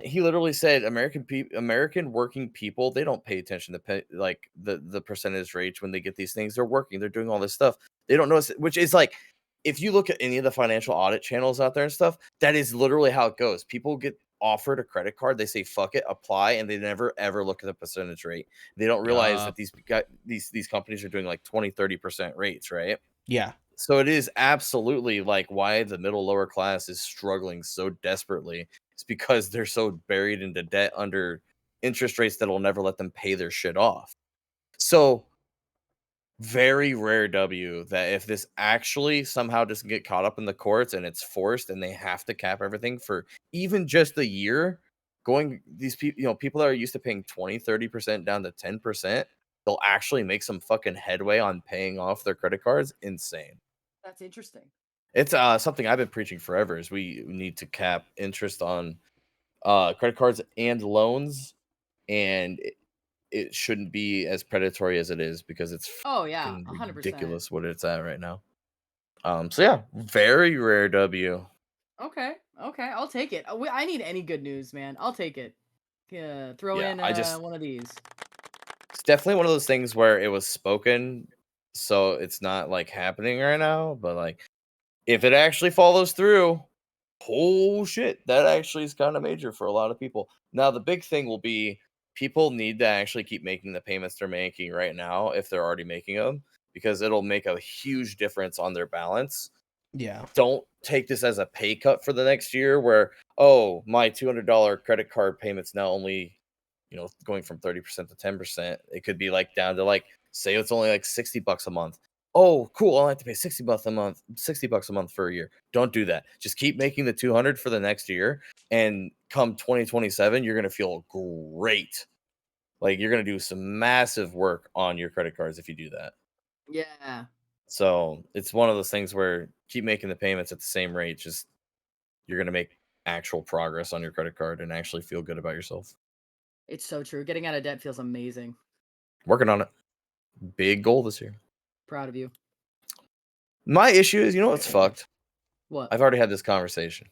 he literally said American working people, they don't pay attention to like the percentage rates when they get these things. They're working, they're doing all this stuff. They don't notice it, which is like, if you look at any of the financial audit channels out there and stuff, that is literally how it goes. People get offered a credit card, they say fuck it, apply, and they never ever look at the percentage rate. They don't realize that these companies are doing like 20-30% rates, right? Yeah. So it is absolutely like why the middle lower class is struggling so desperately. It's because they're so buried into debt under interest rates that'll never let them pay their shit off. So very rare W that if this actually somehow doesn't get caught up in the courts and it's forced and they have to cap everything for even just a year, going these people, people that are used to paying 20-30% down to 10%, they'll actually make some fucking headway on paying off their credit cards. Insane. That's interesting. It's something I've been preaching forever is we need to cap interest on credit cards and loans, and it shouldn't be as predatory as it is because it's Oh yeah, fucking 100%. ridiculous what it's at right now. So yeah, very rare W. Okay, I'll take it. I need any good news, man. I'll take it. Yeah, throw Yeah, in one of these. It's definitely one of those things where it was spoken, so it's not like happening right now, but like if it actually follows through, oh shit, that actually is kind of major for a lot of people. Now, the big thing will be people need to actually keep making the payments they're making right now if they're already making them, because it'll make a huge difference on their balance. Yeah. Don't take this as a pay cut for the next year where, oh, my $200 credit card payment's now only, going from 30% to 10%. It could be like down to like, say it's only like $60 a month. Oh, cool. I'll have to pay $60 a month, $60 a month for a year. Don't do that. Just keep making the 200 for the next year. And come 2027, you're going to feel great. Like you're going to do some massive work on your credit cards if you do that. Yeah. So it's one of those things where keep making the payments at the same rate. Just you're going to make actual progress on your credit card and actually feel good about yourself. It's so true. Getting out of debt feels amazing. Working on it. Big goal this year. Proud of you. My issue is, what's fucked? What? I've already had this conversation.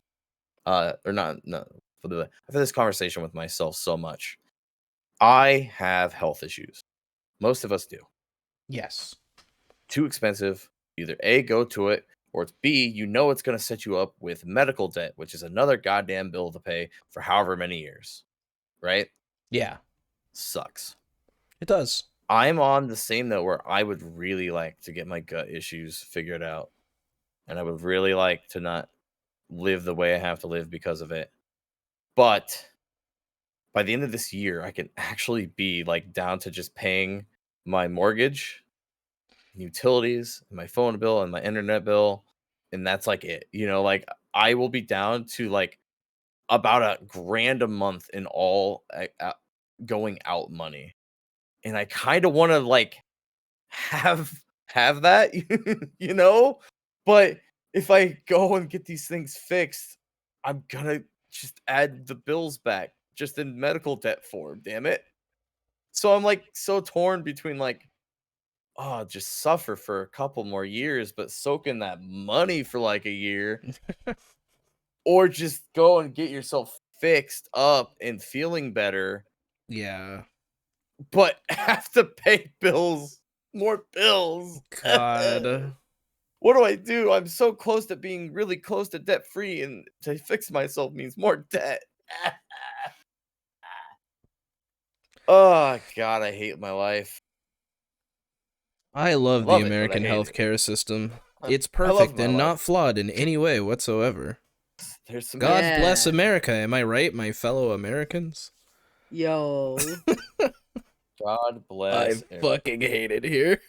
Or not, no. I've had this conversation with myself so much. I have health issues. Most of us do. Yes. Too expensive. Either A, go to it, or it's B, it's going to set you up with medical debt, which is another goddamn bill to pay for however many years. Right? Yeah. Sucks. It does. I'm on the same note where I would really like to get my gut issues figured out. And I would really like to not live the way I have to live because of it. But by the end of this year, I can actually be like down to just paying my mortgage, utilities, my phone bill, and my internet bill. And that's like it. Like I will be down to like about $1,000 a month in all going out money. And I kind of want to like have that, but if I go and get these things fixed, I'm gonna just add the bills back just in medical debt form, damn it. So I'm like so torn between like, oh, just suffer for a couple more years but soak in that money for like a year, or just go and get yourself fixed up and feeling better Yeah. but have to pay more bills. God. What do I do? I'm so close to being really close to debt free, and to fix myself means more debt. Oh God, I hate my life. I love the Love it, but I American hate it. healthcare system. It's I love perfect my and life. not flawed in any way whatsoever. There's some God Yeah. bless America. Am I right, my fellow Americans? Yo. God bless. I fucking hate it here.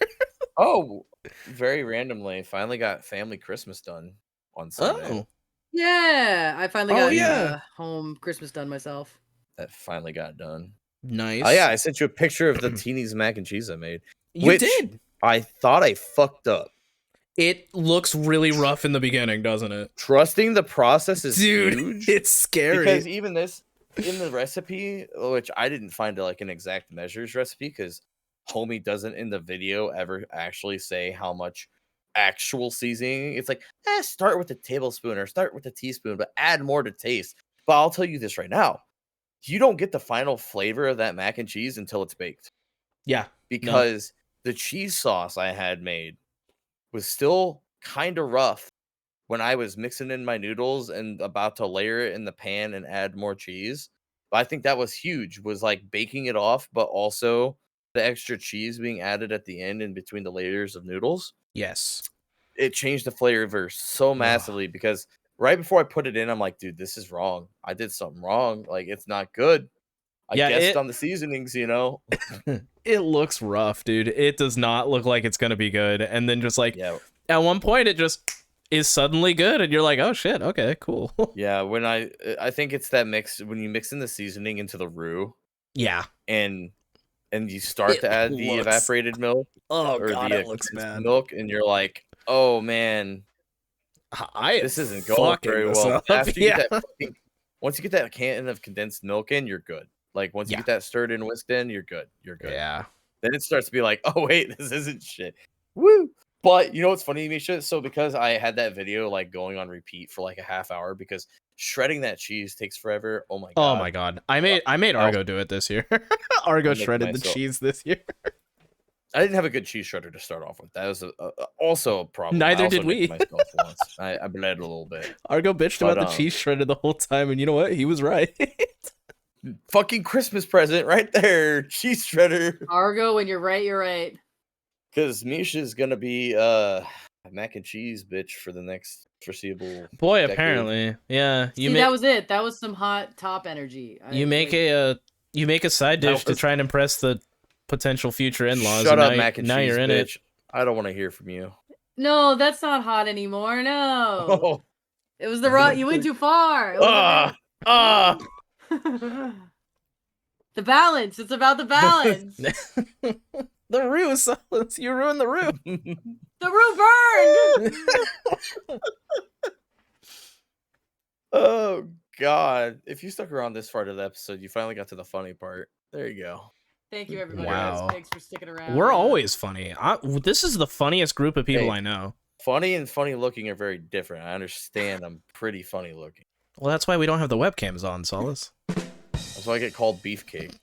Oh, very randomly, finally got family Christmas done on Sunday. Oh. Yeah. I finally Oh, got yeah. home Christmas done myself. That finally got done. Nice. Oh yeah, I sent you a picture of the teenies mac and cheese I made. You did. I thought I fucked up. It looks really rough in the beginning, doesn't it? Trusting the process is Dude, huge. it's scary. Because even this in the recipe, which I didn't find like an exact measures recipe, because homie doesn't in the video ever actually say how much actual seasoning. It's like, start with a tablespoon or start with a teaspoon, but add more to taste. But I'll tell you this right now. You don't get the final flavor of that mac and cheese until it's baked. Yeah. Because the cheese sauce I had made was still kind of rough when I was mixing in my noodles and about to layer it in the pan and add more cheese. But I think that was huge, was like baking it off, but also the extra cheese being added at the end in between the layers of noodles. Yes. it changed the flavor so massively because right before I put it in, I'm like, dude, this is wrong. I did something wrong. Like, it's not good. I Yeah, guessed on the seasonings, you know? it looks rough, dude. It does not look like it's gonna be good. And then just like Yeah. at one point, it just is suddenly good, and you're like, oh shit, okay, cool. Yeah, when I think it's that mix when you mix in the seasoning into the roux Yeah. and you start It to add the looks- evaporated milk Oh or god, the it looks condensed bad. milk, and you're like, oh man, this isn't going very well. Up. After you Yeah. get that once you get that can of condensed milk in, you're good. Like once you get that stirred and whisked in, you're good. You're good. Yeah. Then it starts to be like, oh wait, this isn't shit. Woo! But you know what's funny, Misha? So because I had that video like going on repeat for like a half hour because shredding that cheese takes forever. Oh my god. Oh my god. I made Argo do it this year. Argo I'm making shredded the myself- cheese this year. I didn't have a good cheese shredder to start off with. That was also a problem. Neither I also did we. nicked myself once. I bled a little bit. Argo bitched But, about the cheese shredder the whole time, and you know what? He was right. Fucking Christmas present right there, cheese shredder. Argo, when you're right, you're right. Because Misha's gonna be a mac and cheese bitch for the next foreseeable. Boy, decade. apparently, yeah. See, that was it. That was some hot top energy. You make a side That dish to was- try and impress the potential future in-laws. Shut and up, now, mac and now cheese you're in bitch. it. I don't want to hear from you. No, that's not hot anymore. No, Oh, it was the wrong. You went too far. It was ah. the balance. It's about the balance. The roux is Solis. You ruined the roux. The roux burned. Oh god! If you stuck around this part of the episode, you finally got to the funny part. There you go. Thank you, everybody. Wow. Thanks for sticking around. We're always funny. This is the funniest group of people Hey. I know. Funny and funny looking are very different. I understand. I'm pretty funny looking. Well, that's why we don't have the webcams on, Solis. That's why I get called beefcake.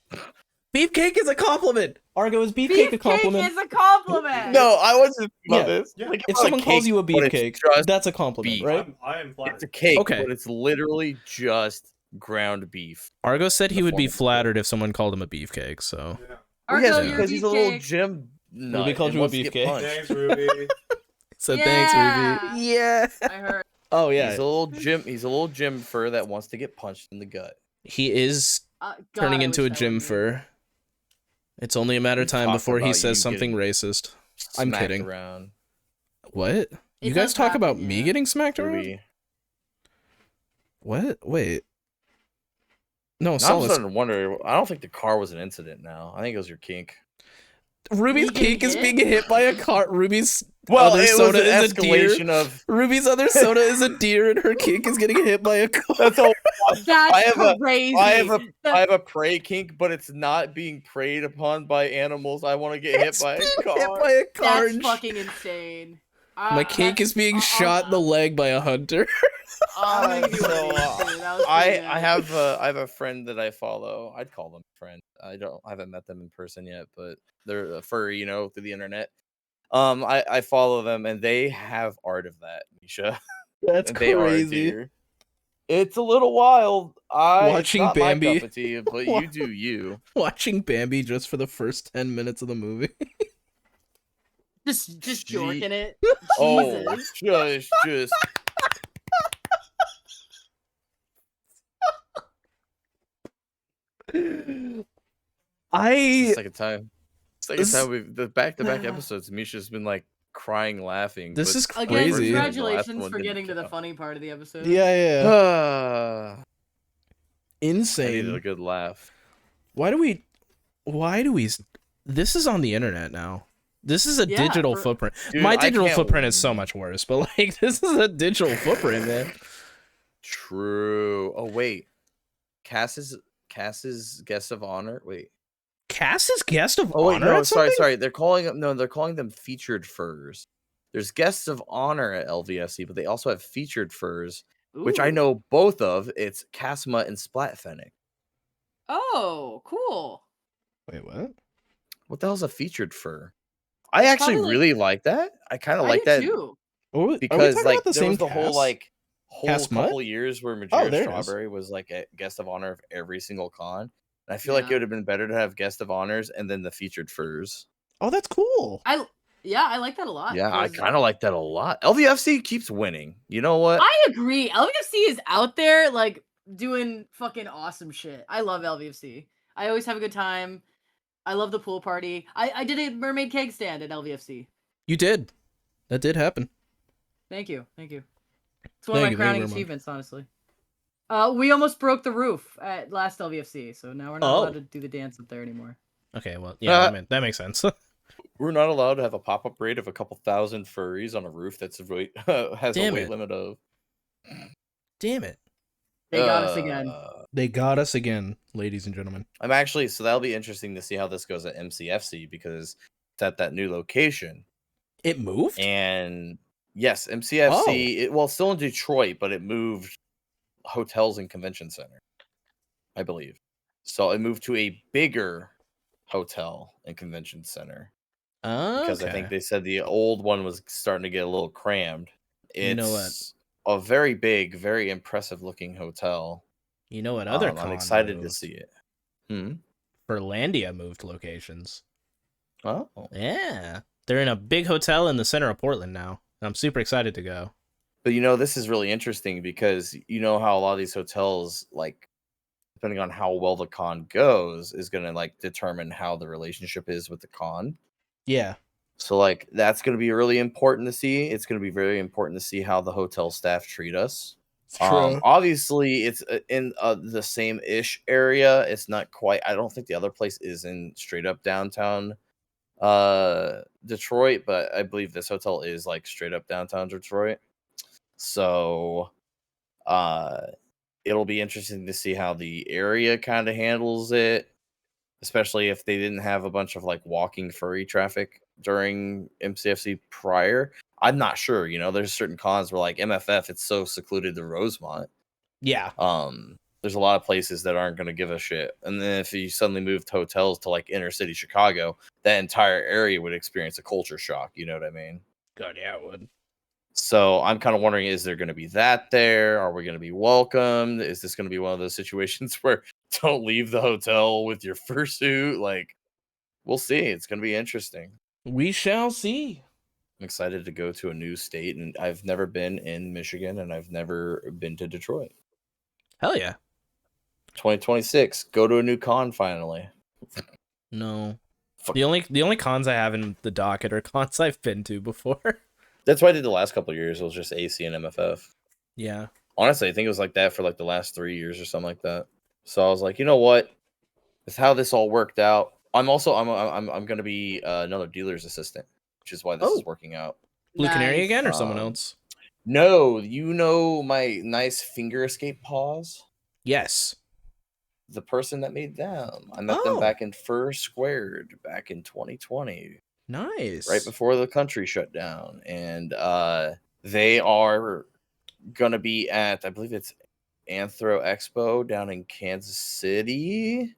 Beefcake is a compliment. Argo, is beefcake a compliment? Beefcake is a compliment. No, I wasn't about Yeah. this. Yeah. Like, If it's not someone calls cake, you a but it's beefcake, just that's a compliment, beef. right? I am It's flattered. a cake, Okay. but it's literally just ground beef. Argo said he The would be form of it. flattered if someone called him a beefcake, so... Yeah. Argo, Yes, you're because he's a little beefcake. gym nut. Ruby called and you a wants to get beefcake. punched. Thanks, Ruby. So Yeah. thanks, Ruby. Yeah. I heard. Oh, yeah. He's a little gym. He's a little gym fur that wants to get punched in the gut. He is God, turning I into a wish that gym were me. fur. It's only a matter of We time talked before he about says you something getting racist. I'm Smacked kidding. Around. What? You It guys does talk about happen, me yeah. getting smacked around? Ruby. What? Wait. No, Now I'm Solis. starting to wonder. I don't think the car was an incident. Now I think it was your kink. Ruby's Me getting cake is hit? being hit by a car. Ruby's Well, other it was soda an is a deer. escalation of. Ruby's other soda is a deer, and her cake is getting hit by a car. That's all. That's I have a- crazy. I have a prey kink, but it's not being preyed upon by animals. I want to get hit It's by a being car. hit by a car. That's and fucking insane. My cake is being shot in the leg by a hunter. I'm gonna give you one of So, these, dude. That was I pretty good. have a friend that I follow. I'd call them friend. I haven't met them in person yet, but they're a furry, you know, through the internet. I follow them and they have art of that, Misha. That's And they are a crazy. deer. It's a little wild. It's Watching not my Bambi. cup of tea, but you do you. Watching Bambi just for the first 10 minutes of the movie. just Gee. jorking it. Oh, Jesus. just. It's I the second time. Second This- time we've the back-to-back episodes. Misha's been like crying, laughing. This but is the Again, first crazy. one and the last congratulations one for didn't getting to the count. funny part of the episode. yeah. I needed Insane. a good laugh. Why do we this is on the internet now. This is a Yeah, digital for- footprint. Dude, My I digital can't footprint is so much worse, but like this is a digital footprint, man. True. Oh wait, Cass's guest of honor. Wait. Cass is guest of Oh wait, honor. no. at Sorry, something? sorry. They're calling them featured furs. There's guests of honor at LVSC, but they also have featured furs, which I Ooh. know both of. It's Casma and Splatfennec. Oh, cool. Wait, what? What the hell's a featured fur? I actually probably, like- really like that. I kind of I like do that too. because talking like about the there was same the whole cast? like Cass couple Mutt? years where Oh, Majora there it is. Strawberry was like a guest of honor of every single con. And I feel like it Yeah. would have been better to have guest of honors and then the featured furs. Oh, that's cool. I Yeah, I like that a lot. Yeah, I 'Cause kind of like that a lot. LVFC keeps winning. You know what? I agree. LVFC is out there like doing fucking awesome shit. I love LVFC. I always have a good time. I love the pool party. I did a mermaid keg stand at LVFC. You did. That did happen. Thank you. Thank you. It's one of my Thank you crowning very much. achievements, honestly. We almost broke the roof at last LVFC, so now we're not allowed to do the dance up there anymore. Okay, well, yeah, that makes sense. We're not allowed to have a pop-up rate of a couple thousand furries on a roof that's a weight, has Damn a weight it. limit of. Damn it. They got us again. They got us again, ladies and gentlemen. I'm actually, so that'll be interesting to see how this goes at MCFC because it's at that new location. It moved? And yes, MCFC, well, it's still in Detroit, but it moved hotels and convention center, I believe. So it moved to a bigger hotel and convention center. Because I think they said the old one was starting to get a little crammed. It's You know what? a very big, very impressive looking hotel. You know what other I'm excited to see it. Berlandia moved locations. Oh. Yeah. They're in a big hotel in the center of Portland now. I'm super excited to go. But you know, this is really interesting because you know how a lot of these hotels, like, depending on how well the con goes, is going to like determine how the relationship is with the con. Yeah. So like that's going to be really important to see. It's going to be very important to see how the hotel staff treat us. Obviously, it's in the same-ish area. It's not quite. I don't think the other place is in straight up downtown Detroit, but I believe this hotel is like straight up downtown Detroit. So it'll be interesting to see how the area kind of handles it, especially if they didn't have a bunch of like walking furry traffic during MCFC prior. I'm not sure, you know, there's certain cons where like MFF, it's so secluded to Rosemont. Yeah. There's a lot of places that aren't going to give a shit. And then if you suddenly moved hotels to like inner city Chicago, that entire area would experience a culture shock. You know what I mean? God, yeah, it would. So I'm kind of wondering, is there going to be that there? Are we going to be welcomed? Is this going to be one of those situations where don't leave the hotel with your fursuit? Like, we'll see. It's going to be interesting. We shall see. I'm excited to go to a new state, and I've never been in Michigan, and I've never been to Detroit. Hell yeah. 2026, go to a new con finally. No. The only cons I have in the docket are cons I've been to before. That's what I did the last couple of years. It was just AC and MFF. Yeah. Honestly, I think it was like that for like the last 3 years or something like that. So I was like, you know what? With how this all worked out, I'm going to be another dealer's assistant, which is why this is working out. Blue Canary Nice. again or someone else? No, you know my nice finger escape paws? Yes. The person that made them. I met them back in Fur Squared back in 2020. Nice. Right before the country shut down. And they are going to be at, I believe it's Anthro Expo down in Kansas City.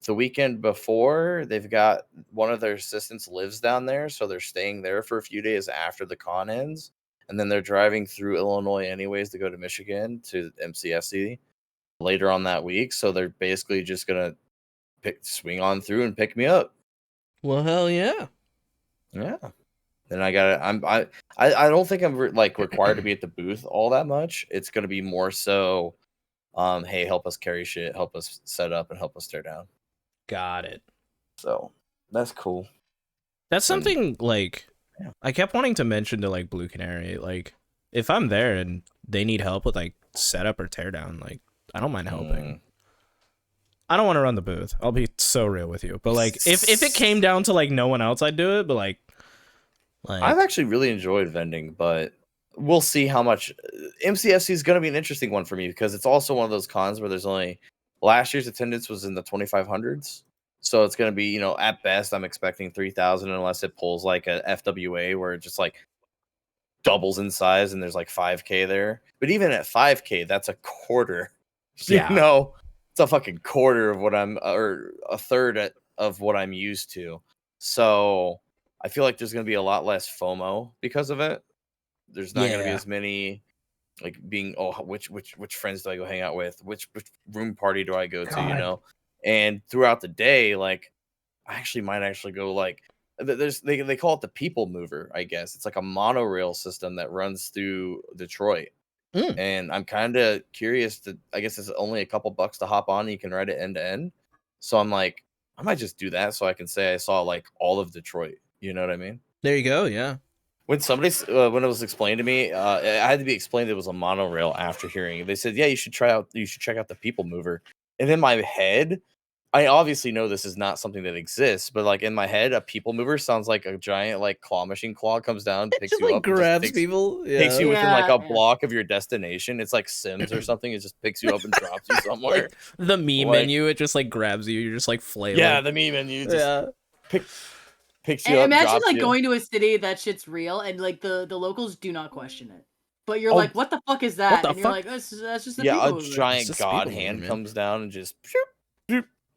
The weekend before, they've got one of their assistants lives down there, so they're staying there for a few days after the con ends, and then they're driving through Illinois anyways to go to Michigan to MCFC later on that week. So they're basically just gonna swing on through and pick me up. Well, hell yeah. Yeah. Then I don't think I'm required to be at the booth all that much. It's gonna be more so, hey, help us carry shit, help us set up, and help us tear down. Got it. So that's cool. That's something like I kept wanting to mention to like Blue Canary. Like, if I'm there and they need help with like setup or teardown, like I don't mind helping. I don't want to run the booth. I'll be so real with you. But like, if it came down to like no one else, I'd do it. But like I've actually really enjoyed vending, but we'll see how much. MCFC is going to be an interesting one for me because it's also one of those cons where there's only. Last year's attendance was in the 2,500s. So it's going to be, you know, at best, I'm expecting 3,000 unless it pulls like a FWA where it just like doubles in size and there's like 5K there. But even at 5K, that's a quarter. Yeah. You know, it's a fucking quarter of what or a third of what I'm used to. So I feel like there's going to be a lot less FOMO because of it. There's not going to be as many. Like being, which friends do I go hang out with? Which room party do I go to? You know, and throughout the day, like I might actually go like they call it the People Mover, I guess. It's like a monorail system that runs through Detroit. And I'm kind of curious I guess it's only a couple bucks to hop on and you can ride it end to end. So I'm like, I might just do that so I can say I saw like all of Detroit. You know what I mean? There you go. Yeah. When when it was explained to me, I had to be explained it was a monorail after hearing it. They said, yeah, you should check out the People Mover. And in my head, I obviously know this is not something that exists, but like in my head, a People Mover sounds like a giant like claw machine claw comes down, picks Just you like up, and grabs people. Yeah. takes you within like a Yeah. block of your destination. It's like Sims or something. It just picks you up and drops you somewhere. Like the meme Like- menu, it just like grabs you. You're just like flailing. Yeah, the meme menu just picks you And up. imagine drops like you. going to a city that shit's real and like the locals do not question it. But you're Oh, like, what the fuck is that? the And you're fuck? like, that's just a Yeah, People a Mover." giant It's just god People Mover, hand man. comes down and just.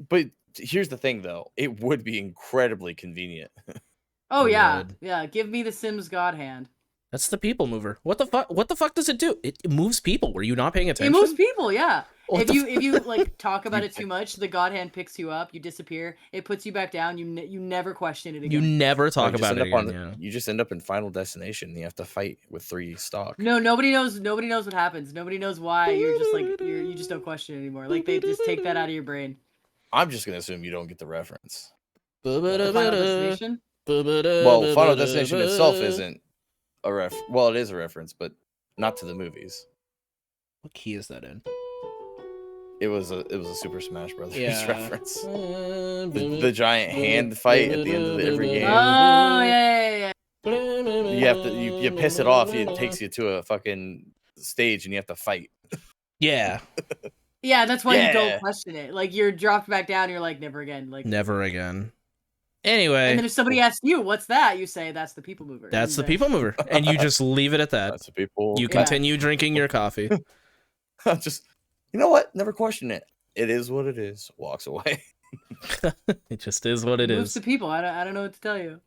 But here's the thing, though. It would be incredibly convenient. Oh yeah, Would. yeah. Give me the Sims God hand. That's the People Mover. What the fuck? What the fuck does it do? It moves people. Were you not paying It attention? moves people, yeah. What If the you like talk about it too much, the God hand picks you up, you disappear, it puts you back down. You never question it You again. never No, talk you just about it end up again. on- Yeah. You just end up in Final Destination. And you have to fight with 3 stock. No, nobody knows. Nobody knows what happens. Nobody knows why. You're just like you just don't question it anymore. Like they just take that out of your brain. I'm just gonna assume you don't get the reference. Final Destination. Well, Final Destination itself isn't a ref. Well, it is a reference, but not to the movies. What key is that in? It was a Super Smash Brothers Yeah. reference. The giant hand fight at the end of every Oh game. yeah. You have to you piss it off. It takes you to a fucking stage and you have to fight. Yeah. Yeah, that's why you Yeah. don't question it. Like you're dropped back down. You're like never again. Like Never again. Anyway, And then if somebody asks you, "What's that?" You say, "That's the People Mover." that's the And, People Mover, and you just leave it at that. That's the people. You Yeah. continue drinking your coffee. Just you know what? Never question it. It is what it is. Walks away. It just is what it moves is. to people. I don't know what to tell you.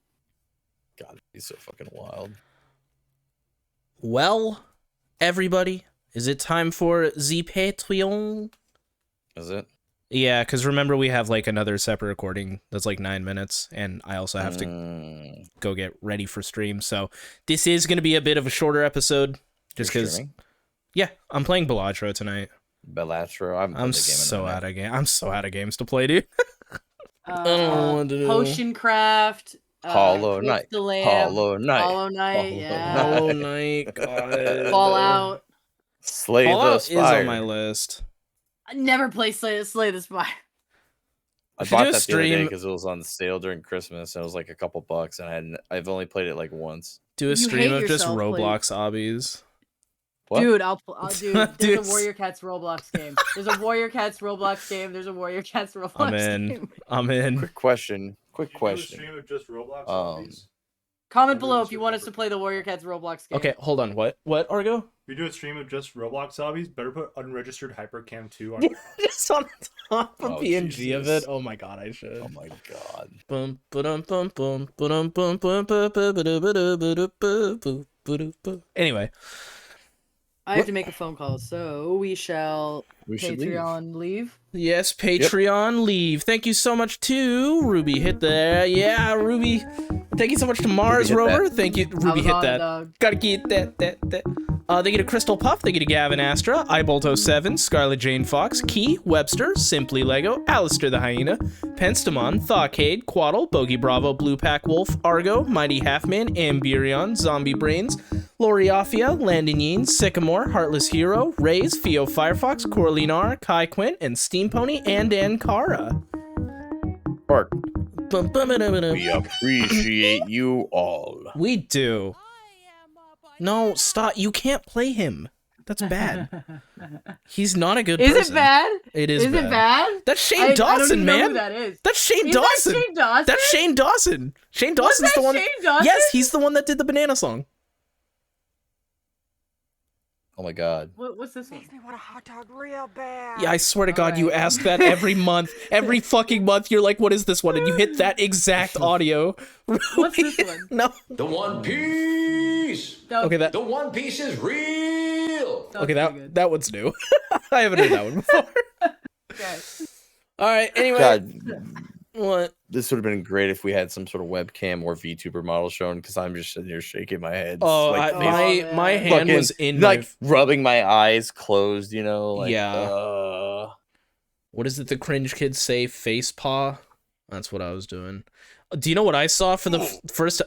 God, he's so fucking wild. Well, everybody, is it time for the Patreon? Is it? Yeah, because remember we have like another separate recording that's like 9 minutes, and I also have to go get ready for stream. So this is going to be a bit of a shorter episode, just You're because. streaming? Yeah, I'm playing Belatro tonight. Belatro. I'm so out of game. I'm so out of games to play, dude. what to do. Potion Craft. Hollow Eclipse Knight. the Lamb, Hollow Knight. Hollow Knight. Hollow Yeah. Knight. Hollow Knight. God. Fallout. Slay the Fallout is Spire. on my list. I never play Slay the Spire. I We should do bought a that the other day stream- because it was on sale during Christmas and it was like a couple bucks and I've only played it like once. Do a You stream hate of just yourself, please. Roblox obbies. What? Dude, I'll do. There's Dude. a Warrior Cats Roblox game. There's a Warrior Cats Roblox game. There's a Warrior Cats Roblox I'm in. game. I'm in. Quick question. Do a stream of just Roblox zombies? Comment below if you want us to play the Warrior Cats Roblox game. Okay, hold on. What? What, Argo? If you do a stream of just Roblox zombies, better put unregistered hypercam 2 on. Just on top of Oh, PNG of Jesus. it. Oh my god, I should. Oh my god. Bum, ba-dum, bum, bum, ba-dum, bum, bum, ba, ba, ba-da, ba-da, ba-da, ba, boo, ba-da, ba. Anyway, I have to make a phone call, so we shall We should leave. Patreon leave. yes, Patreon leave. Thank you so much to Ruby. Hit that. Yeah, Ruby. Thank you so much to Mars hit that. Rover. Thank you, I Ruby. was Hit on it, that. dog. Gotta get that. Thank you to Crystal Puff. Thank you to Gavin Astra, Eyebolt07, Scarlet Jane Fox, Key, Webster, Simply Lego, Alistair the Hyena, Penstamon, Thawcade, Quaddle, Bogey Bravo, Blue Pack Wolf, Argo, Mighty Halfman, Amberion, Zombie Brains, Loriafia, Landon Yeen, Sycamore, Heartless Hero, Rays, Fio Firefox, Corlinar, Kai Quint, and Steam Pony, and Ankara. Bark. Bum, bum, ba, da, ba, da. We appreciate you all. We do. No, stop. You can't play him. That's bad. He's not a good Is person. it bad? It is Is bad. it bad? That's Shane I don't Dawson, even know man. who that is. That's Shane Is Dawson. that Shane Dawson? That's Shane Dawson. Shane Was Dawson's that the one. Shane Dawson? Yes, he's the one that did the banana song. Oh my god. What's this one? Makes me want a hot dog real bad. Yeah, I swear to God, you Alright. ask that every month. Every fucking month, you're like, what is this one? And you hit that exact audio. What's this one? No. The One Piece! That was- Okay, that The One Piece is real! that was okay, pretty that good. that one's new. I haven't heard that one before. Okay. All right. Anyway, God. what? this would have been great if we had some sort of webcam or VTuber model shown, because I'm just sitting here shaking my head. Oh, like, my hand fucking, was in like rubbing my eyes closed, like, yeah. What is it the cringe kids say? Face paw? That's what I was doing. Do you know what I saw for the first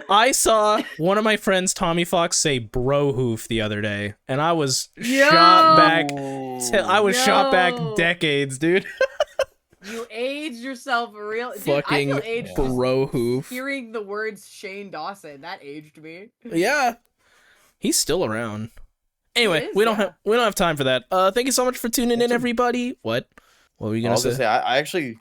I saw one of my friends, Tommy Fox, say bro hoof the other day, and I was shot back. Shot back decades, dude. You aged yourself real. Dude, Fucking I feel aged bro hoof. hearing the words Shane Dawson. That aged me. Yeah, he's still around. Anyway, is, we don't have time for that. Thank you so much for tuning in, everybody. What were you gonna say?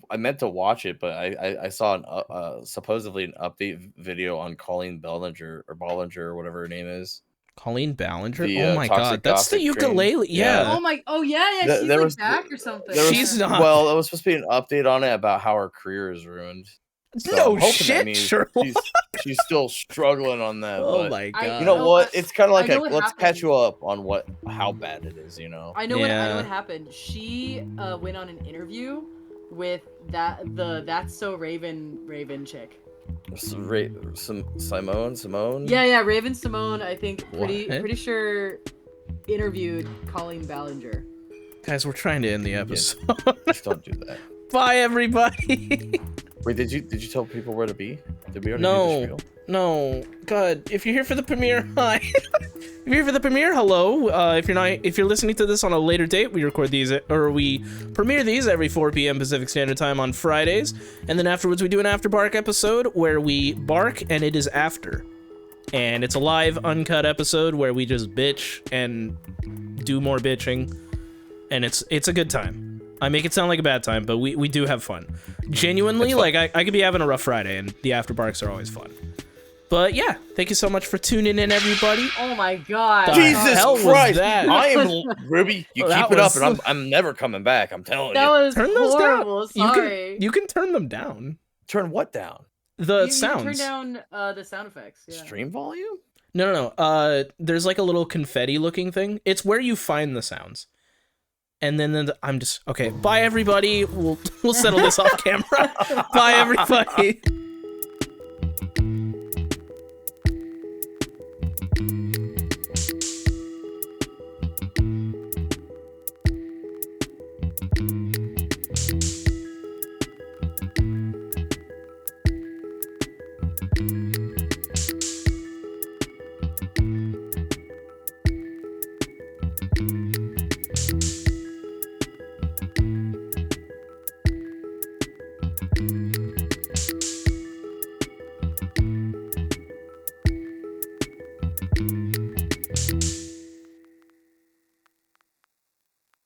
I meant to watch it, but I saw supposedly an update video on Colleen Ballinger or whatever her name is. Colleen Ballinger? The, oh my god, that's the ukulele. Yeah. Oh yeah. She's like back or something. She's not. Well, it was supposed to be an update on it about how her career is ruined. So no shit, Sherlock. She's still struggling on that. Oh but my god. You know what? It's kind of like let's happened. catch you up on how bad it is. I know what happened. She went on an interview with That's So Raven chick. Simone. Yeah, Raven Simone. I think pretty sure interviewed Colleen Ballinger. Guys, we're trying to end the episode. Just don't do that. Bye, everybody. Wait, did you tell people where to be? Did we already do the spiel? No. God, if you're here for the premiere, hi. If you're here for the premiere, hello. If you're listening to this on a later date, we premiere these every 4 p.m. Pacific Standard Time on Fridays, and then afterwards we do an After Bark episode where we bark and it is after. And it's a live, uncut episode where we just bitch and do more bitching, and it's a good time. I make it sound like a bad time, but we do have fun. Genuinely, like I could be having a rough Friday, and the After Barks are always fun. But yeah, thank you so much for tuning in, everybody. Oh my god. Jesus Christ. That? I am Ruby. You keep it up, and I'm never coming back. I'm telling you. That was turn those horrible. down. Sorry. You can turn them down. Turn what down? The you sounds. Turn down the sound effects. Yeah. Stream volume? No. There's like a little confetti looking thing. It's where you find the sounds. And then I'm just okay. Bye, everybody. We'll settle this off camera. Bye, everybody.